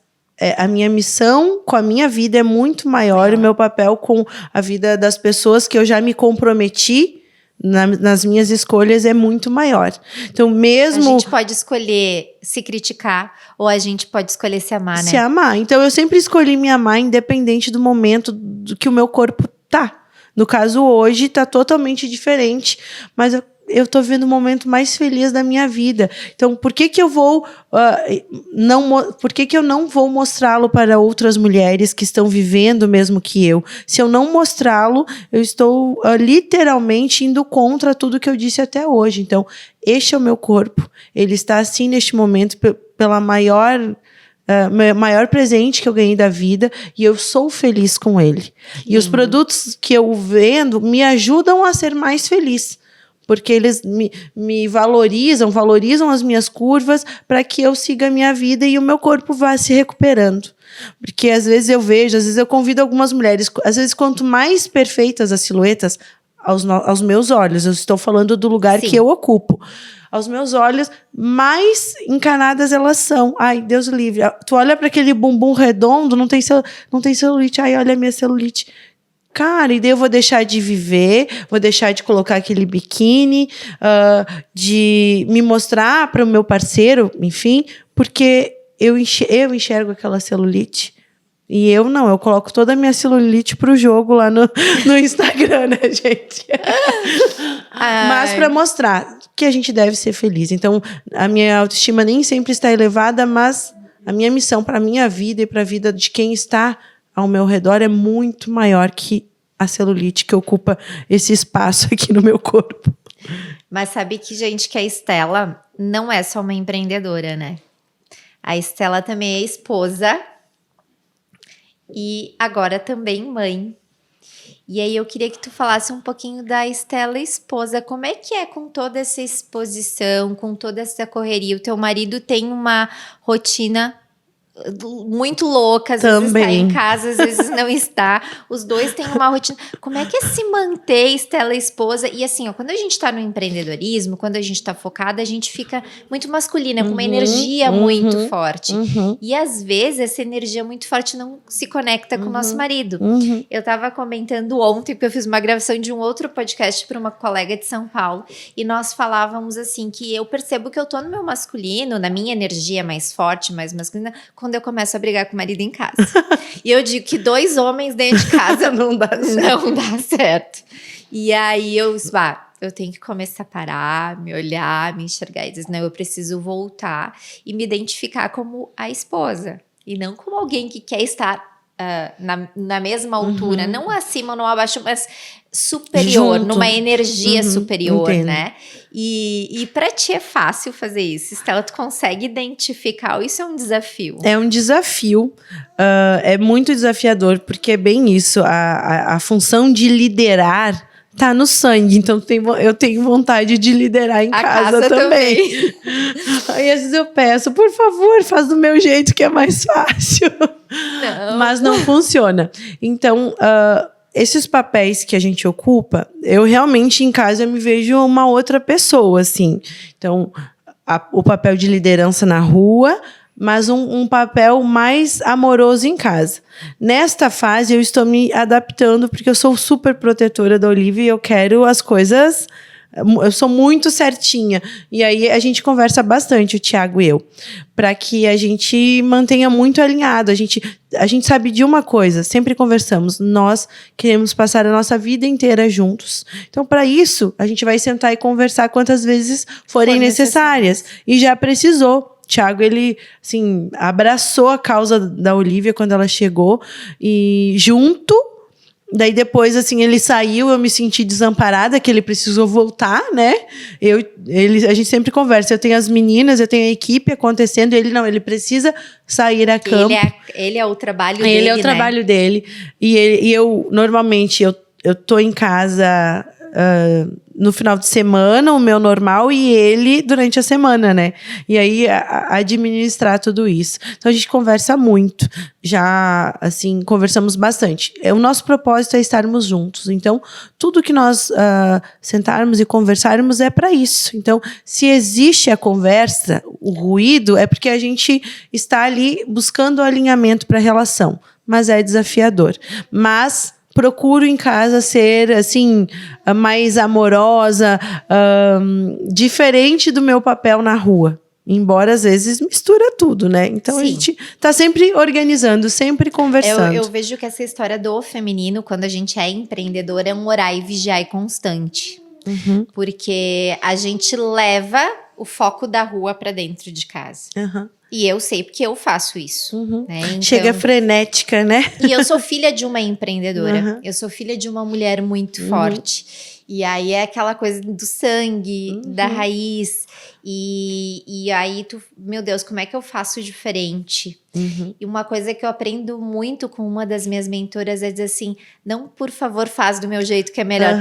a minha missão com a minha vida é muito maior. O meu papel com a vida das pessoas que eu já me comprometi nas minhas escolhas é muito maior. Então, mesmo... A gente pode escolher se criticar ou a gente pode escolher se amar, né? Se amar. Então, eu sempre escolhi me amar independente do momento do que o meu corpo tá. No caso, hoje está totalmente diferente, mas eu estou vivendo o momento mais feliz da minha vida. Então, por que eu vou por que eu não vou mostrá-lo para outras mulheres que estão vivendo o mesmo que eu? Se eu não mostrá-lo, eu estou literalmente indo contra tudo que eu disse até hoje. Então, este é o meu corpo. Ele está assim neste momento pela maior presente que eu ganhei da vida, e eu sou feliz com ele. E os produtos que eu vendo me ajudam a ser mais feliz, porque eles me valorizam as minhas curvas para que eu siga a minha vida e o meu corpo vá se recuperando. Porque às vezes eu convido algumas mulheres, às vezes quanto mais perfeitas as silhuetas, aos meus olhos, eu estou falando do lugar que eu ocupo, aos meus olhos, mais encanadas elas são. Ai, Deus livre. Tu olha para aquele bumbum redondo, não tem celulite. Ai, olha a minha celulite. Cara, e daí eu vou deixar de viver, vou deixar de colocar aquele biquíni, de me mostrar para o meu parceiro, enfim, porque eu enxergo aquela celulite. E eu coloco toda a minha celulite pro jogo lá no Instagram, né, gente? Mas para mostrar que a gente deve ser feliz. Então, a minha autoestima nem sempre está elevada, mas a minha missão para a minha vida e para a vida de quem está ao meu redor é muito maior que a celulite que ocupa esse espaço aqui no meu corpo. Mas sabe que, gente, que a Estela não é só uma empreendedora, né? A Estela também é esposa e agora também mãe. E aí eu queria que tu falasse um pouquinho da Estela esposa. Como é que é com toda essa exposição, com toda essa correria? O teu marido tem uma rotina muito louca, às vezes está em casa, às vezes não está. Os dois têm uma rotina. Como é que é se manter Estela esposa? E assim, quando a gente está no empreendedorismo, quando a gente está focada, a gente fica muito masculina, com uma energia muito forte. E às vezes essa energia muito forte não se conecta com o nosso marido. Eu estava comentando ontem, porque eu fiz uma gravação de um outro podcast para uma colega de São Paulo, e nós falávamos assim, que eu percebo que eu tô no meu masculino, na minha energia mais forte, mais masculina, quando eu começo a brigar com o marido em casa. E eu digo que 2 homens dentro de casa não dá certo. E aí eu tenho que começar a parar, me olhar, me enxergar e dizer, não, eu preciso voltar e me identificar como a esposa. E não como alguém que quer estar na mesma altura, não acima, não abaixo, mas superior, junto, numa energia superior, entendo. Né? E pra ti é fácil fazer isso, Estela, tu consegue identificar, isso é um desafio? É um desafio, é muito desafiador, porque é bem isso, a função de liderar tá no sangue, então eu tenho vontade de liderar em casa também. Aí às vezes eu peço, por favor, faz do meu jeito que é mais fácil. Não. Mas não funciona. Então, esses papéis que a gente ocupa, eu realmente em casa eu me vejo uma outra pessoa, assim. Então, o papel de liderança na rua, mas um papel mais amoroso em casa. Nesta fase, eu estou me adaptando, porque eu sou super protetora da Olivia e eu quero as coisas... Eu sou muito certinha. E aí, a gente conversa bastante, o Thiago e eu, para que a gente mantenha muito alinhado. A gente sabe de uma coisa, sempre conversamos. Nós queremos passar a nossa vida inteira juntos. Então, para isso, a gente vai sentar e conversar quantas vezes forem necessárias. E já precisou. Thiago, ele, assim, abraçou a causa da Olivia quando ela chegou. E junto... Daí depois, assim, ele saiu, eu me senti desamparada, que ele precisou voltar, né? A gente sempre conversa, eu tenho as meninas, eu tenho a equipe acontecendo, ele precisa sair a campo. Ele é o trabalho dele, Ele é o trabalho dele. E eu, normalmente, eu tô em casa... no final de semana, o meu normal, e ele durante a semana, né? E aí, administrar tudo isso. Então, a gente conversa muito. Já, assim, conversamos bastante. O nosso propósito é estarmos juntos. Então, tudo que nós sentarmos e conversarmos é para isso. Então, se existe a conversa, o ruído, é porque a gente está ali buscando o alinhamento para a relação. Mas é desafiador. Mas... procuro em casa ser, assim, mais amorosa, diferente do meu papel na rua. Embora, às vezes, mistura tudo, né? Então, sim, a gente tá sempre organizando, sempre conversando. Eu vejo que essa história do feminino, quando a gente é empreendedora, é um orar e vigiar constante. Uhum. Porque a gente leva o foco da rua para dentro de casa. Uhum. E eu sei porque eu faço isso. Uhum. Né? Então, chega frenética, né? E eu sou filha de uma empreendedora. Uhum. Eu sou filha de uma mulher muito forte. E aí é aquela coisa do sangue, da raiz. E aí meu Deus, como é que eu faço diferente? E uma coisa que eu aprendo muito com uma das minhas mentoras é dizer assim, não, por favor, faz do meu jeito que é melhor.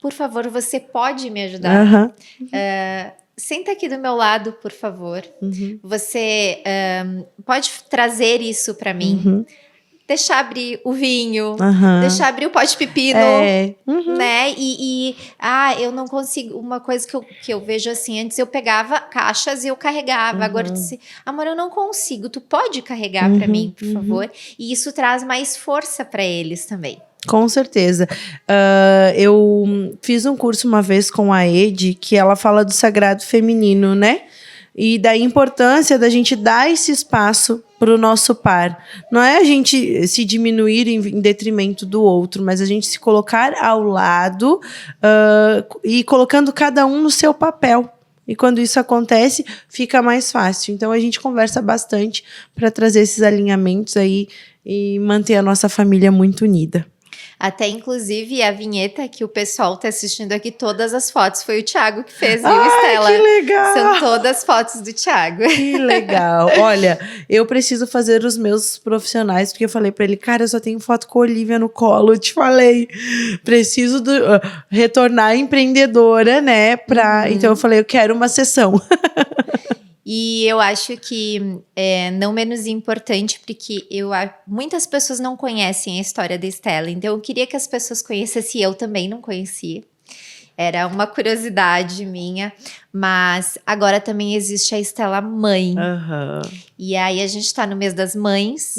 Por favor, você pode me ajudar. Senta aqui do meu lado, por favor. Você pode trazer isso para mim. Deixar abrir o vinho, deixar abrir o pote de pepino, né? Eu não consigo. Uma coisa que eu vejo assim, antes eu pegava caixas e eu carregava. Agora eu disse, amor, eu não consigo. Tu pode carregar para mim, por favor? E isso traz mais força para eles também. Com certeza. Eu fiz um curso uma vez com a Edi, que ela fala do sagrado feminino, né? E da importância da gente dar esse espaço para o nosso par. Não é a gente se diminuir em detrimento do outro, mas a gente se colocar ao lado e colocando cada um no seu papel. E quando isso acontece, fica mais fácil. Então, a gente conversa bastante para trazer esses alinhamentos aí e manter a nossa família muito unida. Até, inclusive, a vinheta que o pessoal tá assistindo aqui, todas as fotos, foi o Thiago que fez, viu, Estela? Que legal! São todas fotos do Thiago. Que legal! Olha, eu preciso fazer os meus profissionais, porque eu falei pra ele, cara, eu só tenho foto com a Olivia no colo, eu te falei. Preciso retornar empreendedora, né? Então, eu falei, eu quero uma sessão. E eu acho que não menos importante, porque muitas pessoas não conhecem a história da Estela. Então, eu queria que as pessoas conhecessem, eu também não conhecia. Era uma curiosidade minha. Mas agora também existe a Estela mãe. E aí, a gente está no mês das mães.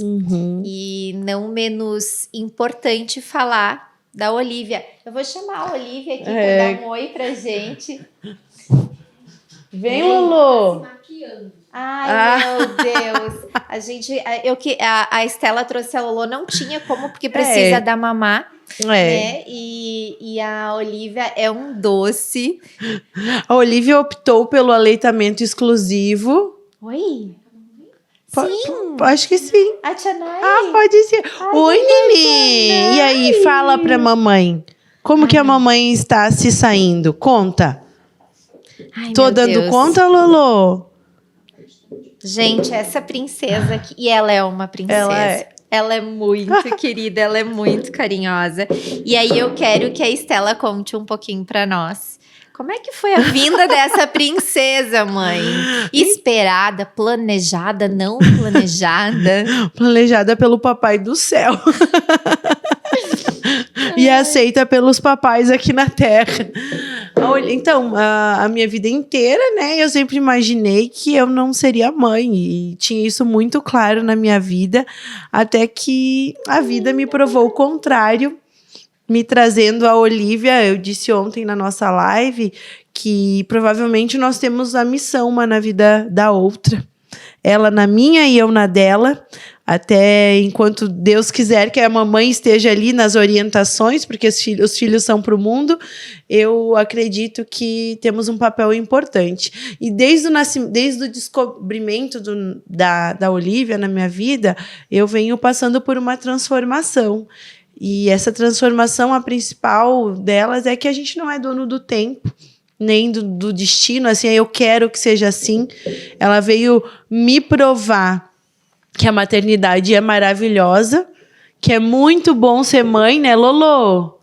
E não menos importante falar da Olivia. Eu vou chamar a Olivia aqui para dar um oi pra gente. Vem, Lulu! Ai, meu Deus! A Estela trouxe a Lulu, não tinha como, porque precisa da mamá. né? E a Olivia é um doce. A Olivia optou pelo aleitamento exclusivo. Oi? Sim. Acho que sim. A tia Nai. Pode ser. Oi, Nini. E aí, fala pra mamãe. Como que a mamãe está se saindo? Conta. Tô dando conta, Lolo? Gente, essa princesa aqui... E ela é uma princesa. Ela é muito querida, ela é muito carinhosa. E aí eu quero que a Estela conte um pouquinho pra nós. Como é que foi a vinda dessa princesa, mãe? Esperada, planejada, não planejada? Planejada pelo papai do céu. E aceita pelos papais aqui na Terra. Então, a minha vida inteira, né? Eu sempre imaginei que eu não seria mãe. E tinha isso muito claro na minha vida. Até que a vida me provou o contrário. Me trazendo a Olivia. Eu disse ontem na nossa live que provavelmente nós temos a missão uma na vida da outra. Ela na minha e eu na dela. Até enquanto Deus quiser que a mamãe esteja ali nas orientações, porque os filhos são para o mundo, eu acredito que temos um papel importante. E desde o descobrimento da Olivia na minha vida, eu venho passando por uma transformação. E essa transformação, a principal delas, é que a gente não é dono do tempo, nem do destino, assim, eu quero que seja assim. Ela veio me provar que a maternidade é maravilhosa, que é muito bom ser mãe, né, Lolo?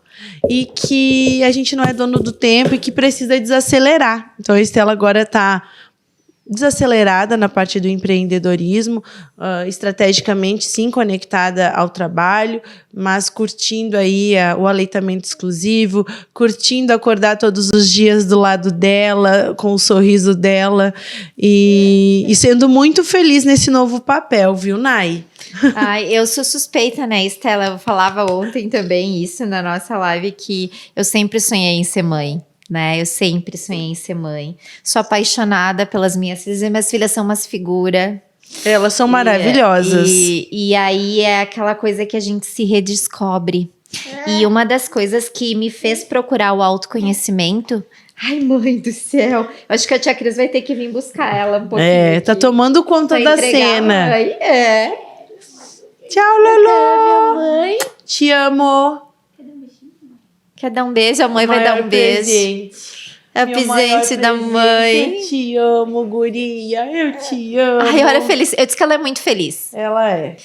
E que a gente não é dono do tempo e que precisa desacelerar. Então, a Estela agora está desacelerada na parte do empreendedorismo, estrategicamente, sim, conectada ao trabalho, mas curtindo aí o aleitamento exclusivo, curtindo acordar todos os dias do lado dela, com o sorriso dela, e sendo muito feliz nesse novo papel, viu, Nai? Ai, eu sou suspeita, né, Estela? Eu falava ontem também isso na nossa live, que eu sempre sonhei em ser mãe. Né? Eu sempre sonhei em ser mãe. Sou apaixonada pelas minas filhas. E minhas filhas são umas figuras. Elas são maravilhosas. E aí é aquela coisa que a gente se redescobre. E uma das coisas que me fez procurar o autoconhecimento... Ai, mãe do céu. Acho que a tia Cris vai ter que vir buscar ela um pouquinho. Tá tomando conta da cena. Tchau, Lolo. Minha mãe. Te amo. Quer dar um beijo? A mãe vai dar um beijo. É o presente da mãe. Eu te amo, guria. Eu te amo. Ai, olha, feliz. Eu disse que ela é muito feliz. Ela é.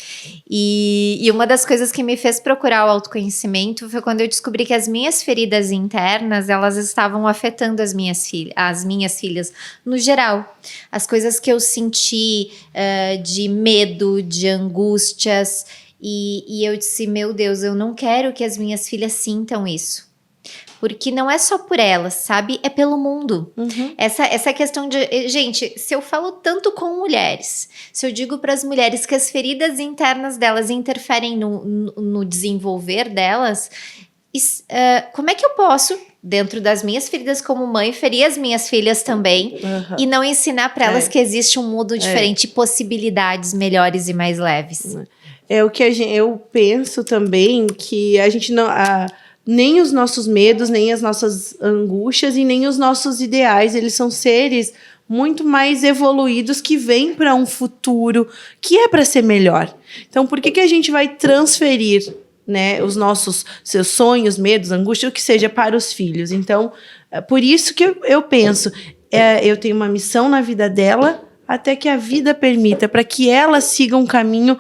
E uma das coisas que me fez procurar o autoconhecimento foi quando eu descobri que as minhas feridas internas, elas estavam afetando as minhas filhas no geral. As coisas que eu senti de medo, de angústias. E eu disse, meu Deus, eu não quero que as minhas filhas sintam isso. Porque não é só por elas, sabe? É pelo mundo. Uhum. Essa questão de... Gente, se eu falo tanto com mulheres, se eu digo para as mulheres que as feridas internas delas interferem no desenvolver delas, como é que eu posso, dentro das minhas feridas como mãe, ferir as minhas filhas também e não ensinar para elas que existe um mundo diferente, possibilidades melhores e mais leves? É o que eu penso também, que a gente não... nem os nossos medos, nem as nossas angústias e nem os nossos ideais, eles são seres muito mais evoluídos que vêm para um futuro que é para ser melhor. Então, por que a gente vai transferir, né, os seus sonhos, medos, angústias, o que seja, para os filhos? Então, por isso que eu penso, eu tenho uma missão na vida dela, até que a vida permita, para que ela siga um caminho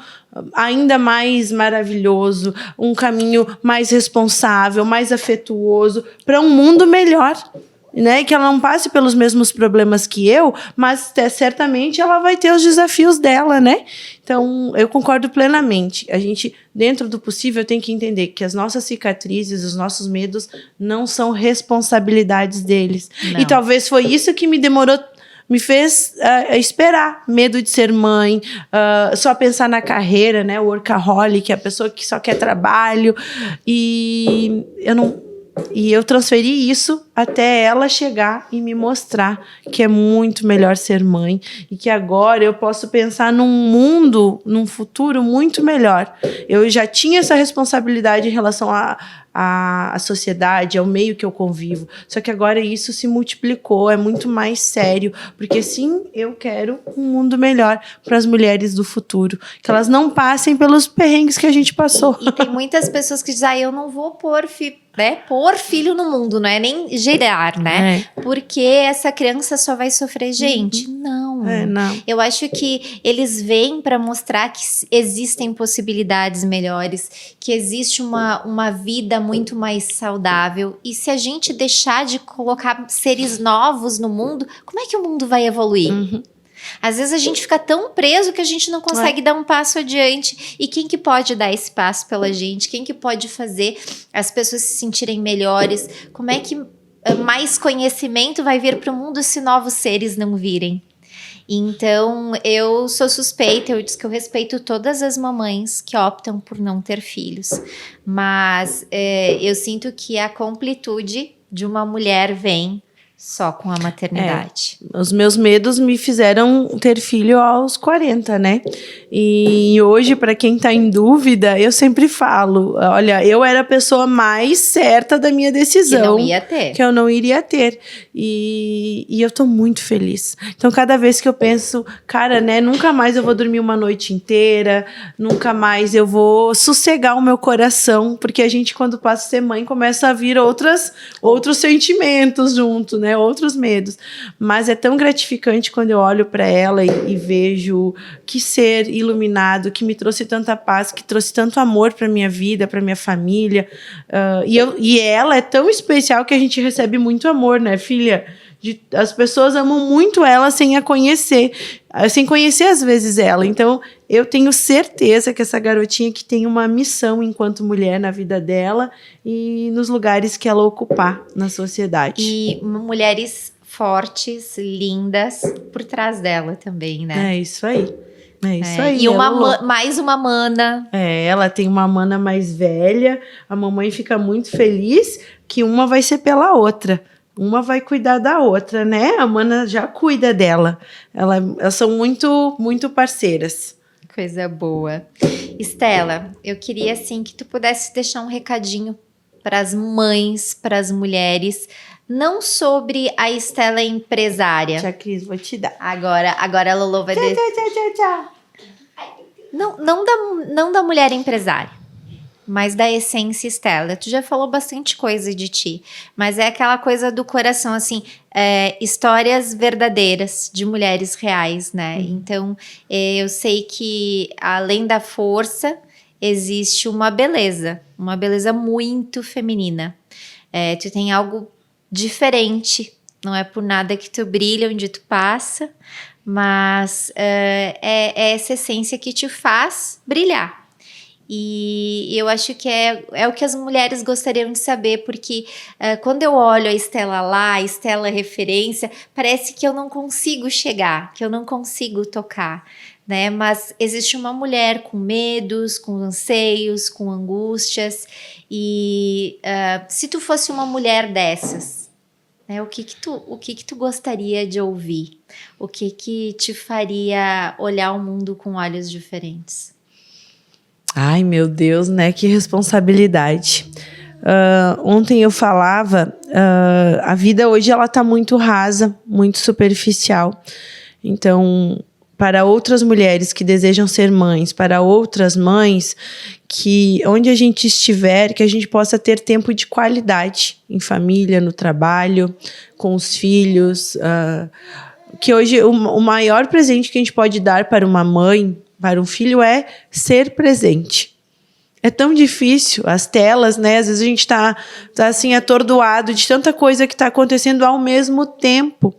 ainda mais maravilhoso, um caminho mais responsável, mais afetuoso, para um mundo melhor, né? Que ela não passe pelos mesmos problemas que eu, mas certamente ela vai ter os desafios dela, né? Então, eu concordo plenamente. A gente, dentro do possível, tem que entender que as nossas cicatrizes, os nossos medos, não são responsabilidades deles. Não. E talvez foi isso que me fez esperar, medo de ser mãe, só pensar na carreira, né, workaholic, a pessoa que só quer trabalho, e eu transferi isso até ela chegar e me mostrar que é muito melhor ser mãe e que agora eu posso pensar num futuro muito melhor. Eu já tinha essa responsabilidade em relação a sociedade, ao meio que eu convivo. Só que agora isso se multiplicou, é muito mais sério, porque sim, eu quero um mundo melhor para as mulheres do futuro, que elas não passem pelos perrengues que a gente passou. E tem muitas pessoas que dizem, eu não vou pôr filho no mundo, não é nem gerar, né? Porque essa criança só vai sofrer. Gente, não. Não. Eu acho que eles vêm para mostrar que existem possibilidades melhores, que existe uma vida muito mais saudável. E se a gente deixar de colocar seres novos no mundo, como é que o mundo vai evoluir? Às vezes a gente fica tão preso que a gente não consegue dar um passo adiante. E quem que pode dar esse passo pela gente? Quem que pode fazer as pessoas se sentirem melhores? Como é que mais conhecimento vai vir para o mundo se novos seres não virem? Então, eu sou suspeita, eu disse que eu respeito todas as mamães que optam por não ter filhos. Mas eu sinto que a completude de uma mulher vem só com a maternidade. Os meus medos me fizeram ter filho aos 40, né? E hoje, para quem tá em dúvida, eu sempre falo, olha, eu era a pessoa mais certa da minha decisão. Que não ia ter. Que eu não iria ter. E eu tô muito feliz. Então, cada vez que eu penso, cara, né, nunca mais eu vou dormir uma noite inteira, nunca mais eu vou sossegar o meu coração, porque a gente, quando passa a ser mãe, começa a vir outros sentimentos junto, né? Outros medos, mas é tão gratificante quando eu olho para ela e vejo que ser iluminado, que me trouxe tanta paz, que trouxe tanto amor para minha vida, para minha família, e ela é tão especial que a gente recebe muito amor, né, filha? As pessoas amam muito ela sem conhecer às vezes ela. Então eu tenho certeza que essa garotinha que tem uma missão enquanto mulher na vida dela e nos lugares que ela ocupar na sociedade. E mulheres fortes, lindas por trás dela também, né? É isso aí. E mais uma mana. Ela tem uma mana mais velha. A mamãe fica muito feliz que uma vai ser pela outra. Uma vai cuidar da outra, né? A mana já cuida dela. Elas são muito, muito parceiras. Coisa boa. Estela, eu queria, assim, que tu pudesse deixar um recadinho para as mães, para as mulheres, não sobre a Estela empresária. Tia Cris, vou te dar. Agora a Lolo vai... Tchau. Não da mulher empresária, mas da essência Estela. Tu já falou bastante coisa de ti, mas é aquela coisa do coração, assim, histórias verdadeiras de mulheres reais, né? Então, eu sei que além da força, existe uma beleza muito feminina. Tu tem algo diferente, não é por nada que tu brilha onde tu passa, mas é essa essência que te faz brilhar. E eu acho que é o que as mulheres gostariam de saber, porque quando eu olho a Estela lá, a Estela referência, parece que eu não consigo chegar, que eu não consigo tocar, né? Mas existe uma mulher com medos, com anseios, com angústias, e se tu fosse uma mulher dessas, né, o que que tu gostaria de ouvir? O que te faria olhar o mundo com olhos diferentes? Ai, meu Deus, né? Que responsabilidade. Ontem eu falava, a vida hoje ela tá muito rasa, muito superficial. Então, para outras mulheres que desejam ser mães, para outras mães, que onde a gente estiver, que a gente possa ter tempo de qualidade em família, no trabalho, com os filhos. Que hoje o maior presente que a gente pode dar para uma mãe, para um filho, é ser presente. É tão difícil, as telas, né? Às vezes a gente tá assim, atordoado de tanta coisa que está acontecendo ao mesmo tempo.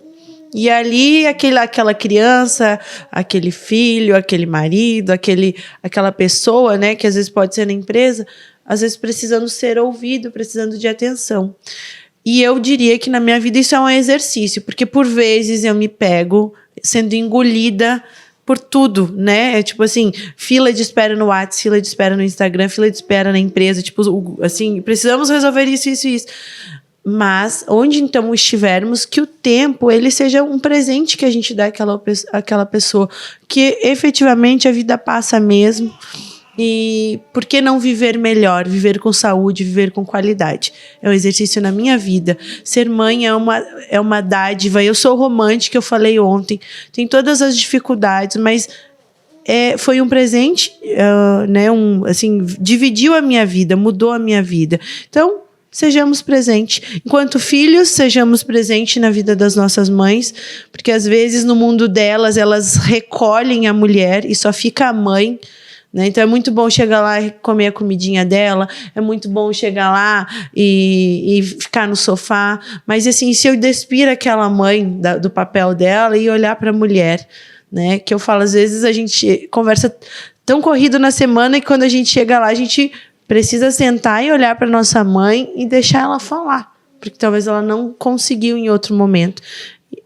E ali, aquela criança, aquele filho, aquele marido, aquela pessoa, né? Que às vezes pode ser na empresa, às vezes precisando ser ouvido, precisando de atenção. E eu diria que na minha vida isso é um exercício, porque por vezes eu me pego sendo engolida por tudo, né? É tipo assim, fila de espera no WhatsApp, fila de espera no Instagram, fila de espera na empresa, tipo assim, precisamos resolver isso. Mas onde então estivermos, que o tempo ele seja um presente que a gente dá àquela pessoa, que efetivamente a vida passa mesmo. E por que não viver melhor, viver com saúde, viver com qualidade? É um exercício na minha vida. Ser mãe é uma dádiva. Eu sou romântica, eu falei ontem. Tem todas as dificuldades, mas foi um presente, né? Assim, dividiu a minha vida, mudou a minha vida. Então, sejamos presentes. Enquanto filhos, sejamos presentes na vida das nossas mães, porque às vezes no mundo delas, elas recolhem a mulher e só fica a mãe. Né? Então é muito bom chegar lá e comer a comidinha dela, é muito bom chegar lá e ficar no sofá, mas assim, se eu despir aquela mãe do papel dela e olhar para a mulher, né? Que eu falo, às vezes a gente conversa tão corrido na semana e quando a gente chega lá, a gente precisa sentar e olhar para nossa mãe e deixar ela falar, porque talvez ela não conseguiu em outro momento.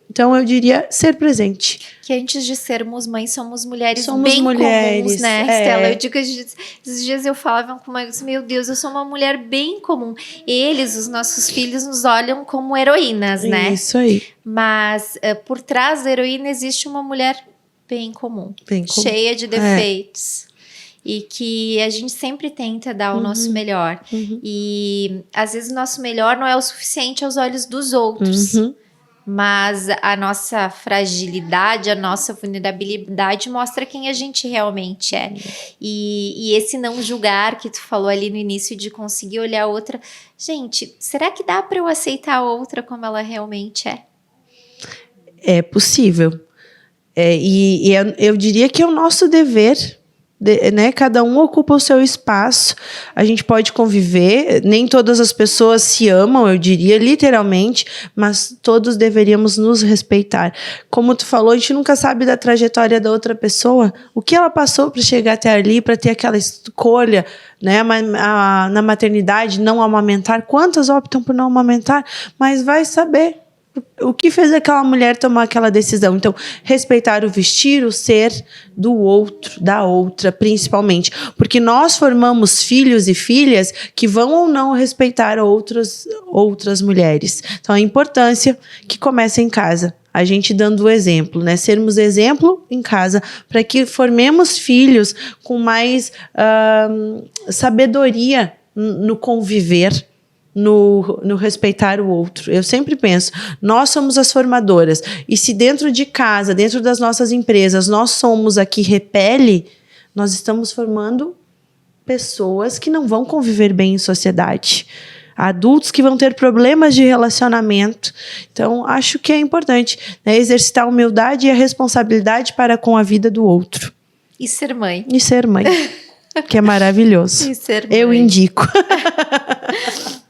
Então, eu diria ser presente. Que antes de sermos mães, somos mulheres bem comuns, né, Estela? Eu digo que esses dias eu falava com uma... Meu Deus, eu sou uma mulher bem comum. Eles, os nossos filhos, nos olham como heroínas, né? Isso aí. Mas por trás da heroína existe uma mulher bem comum. Cheia de defeitos. E que a gente sempre tenta dar o nosso melhor. E às vezes o nosso melhor não é o suficiente aos olhos dos outros. Mas a nossa fragilidade, a nossa vulnerabilidade mostra quem a gente realmente é. E esse não julgar que tu falou ali no início de conseguir olhar a outra. Gente, será que dá para eu aceitar a outra como ela realmente é? É possível. Eu diria que é o nosso dever. Né? Cada um ocupa o seu espaço, a gente pode conviver, nem todas as pessoas se amam, eu diria, literalmente, mas todos deveríamos nos respeitar. Como tu falou, a gente nunca sabe da trajetória da outra pessoa, o que ela passou para chegar até ali, para ter aquela escolha, né? Na maternidade, não amamentar, quantas optam por não amamentar, mas vai saber o que fez aquela mulher tomar aquela decisão. Então, respeitar o vestir, o ser do outro, da outra, principalmente. Porque nós formamos filhos e filhas que vão ou não respeitar outras mulheres. Então, a importância que começa em casa. A gente dando o exemplo, né? Sermos exemplo em casa, para que formemos filhos com mais sabedoria no conviver, no respeitar o outro. Eu sempre penso, nós somos as formadoras, e se dentro de casa, dentro das nossas empresas, nós somos a que repele, nós estamos formando pessoas que não vão conviver bem em sociedade. Adultos que vão ter problemas de relacionamento. Então, acho que é importante, né, exercitar a humildade e a responsabilidade para com a vida do outro. E ser mãe. E ser mãe, que é maravilhoso. E ser mãe. Eu indico.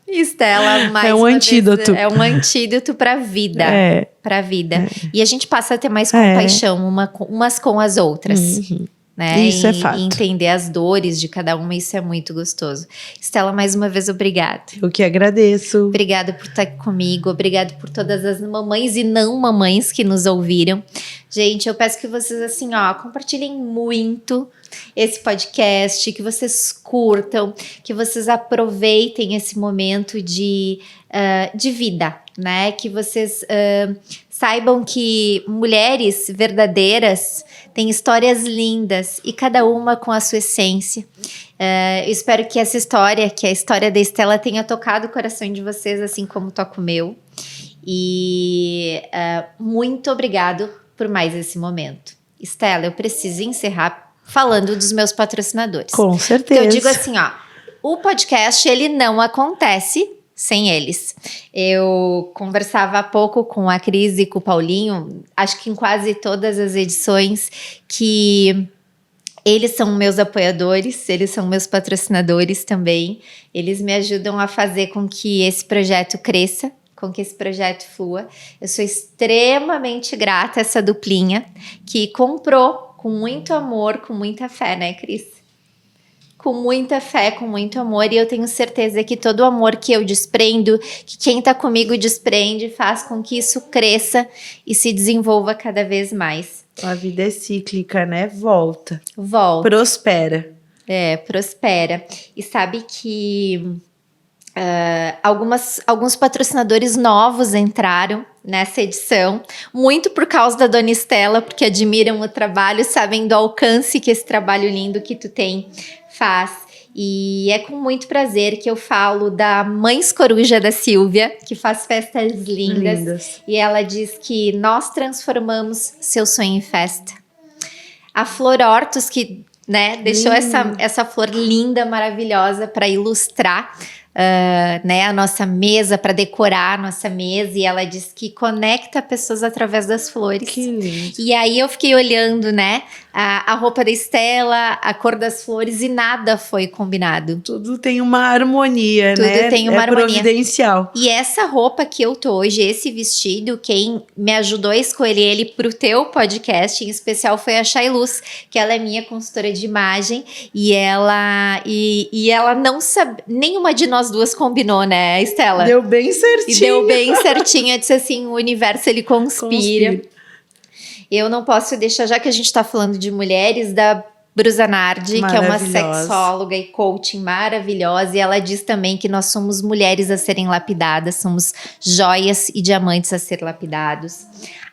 Estela, mais um antídoto. É um antídoto para a vida. Para a vida. E a gente passa a ter mais compaixão umas com as outras. Né? Isso é fato. E entender as dores de cada uma, isso é muito gostoso. Estela, mais uma vez, obrigada. Eu que agradeço. Obrigada por estar aqui comigo, obrigada por todas as mamães e não mamães que nos ouviram. Gente, eu peço que vocês, assim, compartilhem muito esse podcast, que vocês curtam, que vocês aproveitem esse momento de vida, né? Que vocês saibam que mulheres verdadeiras têm histórias lindas e cada uma com a sua essência. Eu espero que essa história, que a história da Estela, tenha tocado o coração de vocês, assim como toca o meu. E muito obrigado por mais esse momento. Estela, eu preciso encerrar falando dos meus patrocinadores. Com certeza. Porque eu digo assim, o podcast, ele não acontece sem eles. Eu conversava há pouco com a Cris e com o Paulinho, acho que em quase todas as edições, que eles são meus apoiadores, eles são meus patrocinadores também. Eles me ajudam a fazer com que esse projeto cresça, com que esse projeto flua. Eu sou extremamente grata a essa duplinha que comprou com muito amor, com muita fé, né, Cris? Com muita fé, com muito amor, e eu tenho certeza que todo o amor que eu desprendo, que quem tá comigo desprende, faz com que isso cresça e se desenvolva cada vez mais. A vida é cíclica, né? Volta. Prospera. Prospera. E sabe que alguns patrocinadores novos entraram nessa edição, muito por causa da Dona Estela, porque admiram o trabalho, sabem do alcance que esse trabalho lindo que tu faz. E é com muito prazer que eu falo da Mães Coruja da Silvia, que faz festas lindas. E ela diz que nós transformamos seu sonho em festa. A Flor Hortus, que deixou essa flor linda, maravilhosa para ilustrar a nossa mesa, para decorar a nossa mesa, e ela diz que conecta pessoas através das flores. Que lindo. E aí eu fiquei olhando, a roupa da Estela, a cor das flores, e nada foi combinado. Tudo tem uma harmonia, Tudo tem uma harmonia. Providencial. E essa roupa que eu tô hoje, esse vestido, quem me ajudou a escolher ele pro teu podcast, em especial, foi a Shailuz, que ela é minha consultora de imagem, e ela não sabe, nenhuma de nós duas combinou, né, Estela? Deu bem certinho. E deu bem certinho, eu disse assim, o universo, ele conspira. Eu não posso deixar, já que a gente tá falando de mulheres, da Brusa Nardi, que é uma sexóloga e coaching maravilhosa, e ela diz também que nós somos mulheres a serem lapidadas, somos joias e diamantes a ser lapidados.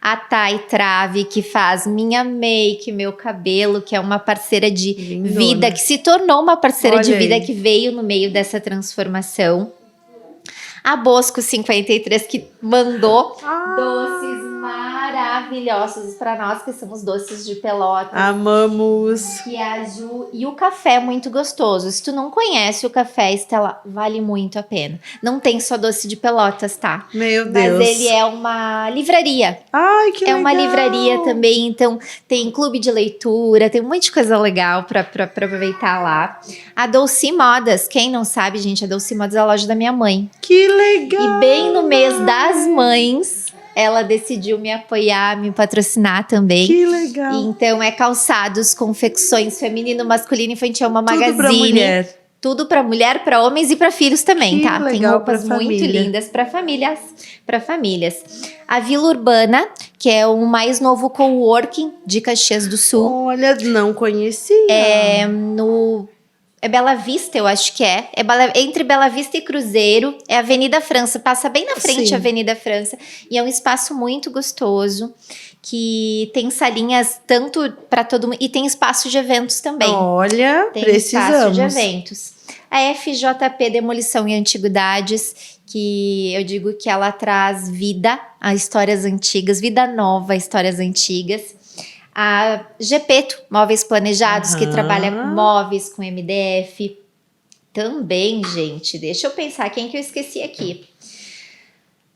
A Thay Trave, que faz minha make, meu cabelo, que é uma parceira de vida, que se tornou uma parceira de vida, que veio no meio dessa transformação. A Bosco 53, que mandou doces maravilhosos para nós, que somos doces de Pelotas. Amamos. E a Ju, e o café é muito gostoso. Se tu não conhece o café, Estela, vale muito a pena. Não tem só doce de Pelotas, tá? Meu Deus. Mas ele é uma livraria. Ai, que legal. É uma livraria também, então tem clube de leitura, tem um monte de coisa legal para aproveitar lá. A Dolce Modas, quem não sabe, gente, a Dolce Modas é a loja da minha mãe. Que legal. E bem no mês das mães, ela decidiu me apoiar, me patrocinar também. Que legal. Então é calçados, confecções, feminino, masculino, infantil, uma magazine. Tudo pra mulher. Tudo para mulher, para homens e para filhos também, que tá? Legal. Tem roupas muito lindas para famílias. A Vila Urbana, que é o mais novo coworking de Caxias do Sul. Olha, não conhecia. É Bela Vista, eu acho que é. Entre Bela Vista e Cruzeiro. É Avenida França. Passa bem na frente a Avenida França. E é um espaço muito gostoso. Que tem salinhas tanto para todo mundo. E tem espaço de eventos também. Olha, tem precisamos. Espaço de eventos. A FJP Demolição e Antiguidades, que eu digo que ela traz vida a histórias antigas. Vida nova a histórias antigas. A Gepeto, Móveis Planejados, que trabalha com móveis, com MDF. Também, gente, deixa eu pensar, quem que eu esqueci aqui?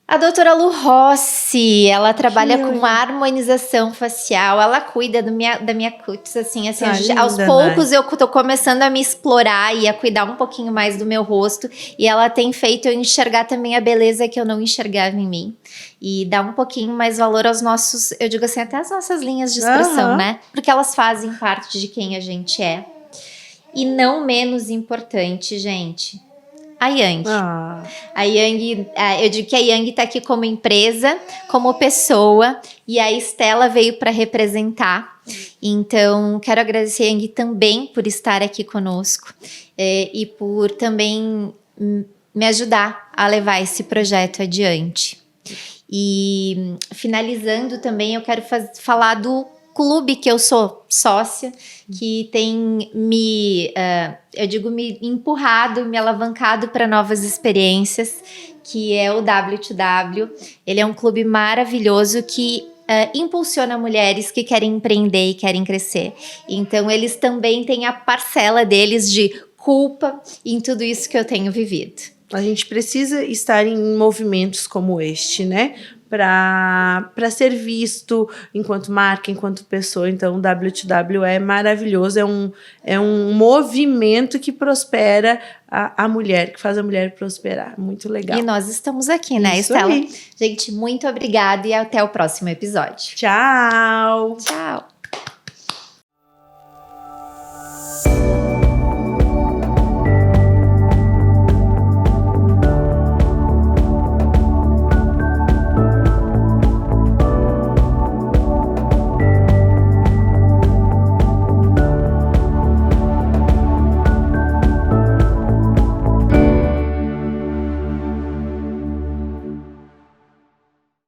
A doutora Lu Rossi, ela trabalha com harmonização facial, ela cuida da minha cutis, assim, aos poucos eu tô começando a me explorar e a cuidar um pouquinho mais do meu rosto, e ela tem feito eu enxergar também a beleza que eu não enxergava em mim, e dar um pouquinho mais valor aos nossos, eu digo assim, até as nossas linhas de expressão, né? Porque elas fazem parte de quem a gente é. E não menos importante, gente, a Yang. A Yang, eu digo que a Yang tá aqui como empresa, como pessoa, e a Estela veio para representar. Então, quero agradecer a Yang também por estar aqui conosco e por também me ajudar a levar esse projeto adiante. E finalizando também, eu quero falar do clube que eu sou sócia, que tem me empurrado, me alavancado para novas experiências, que é o W2W. Ele é um clube maravilhoso que impulsiona mulheres que querem empreender e querem crescer. Então, eles também têm a parcela deles de culpa em tudo isso que eu tenho vivido. A gente precisa estar em movimentos como este, né? Para ser visto enquanto marca, enquanto pessoa. Então, o W2W é maravilhoso, é um movimento que prospera a mulher, que faz a mulher prosperar. Muito legal. E nós estamos aqui, né, Estela? Gente, muito obrigada e até o próximo episódio. Tchau!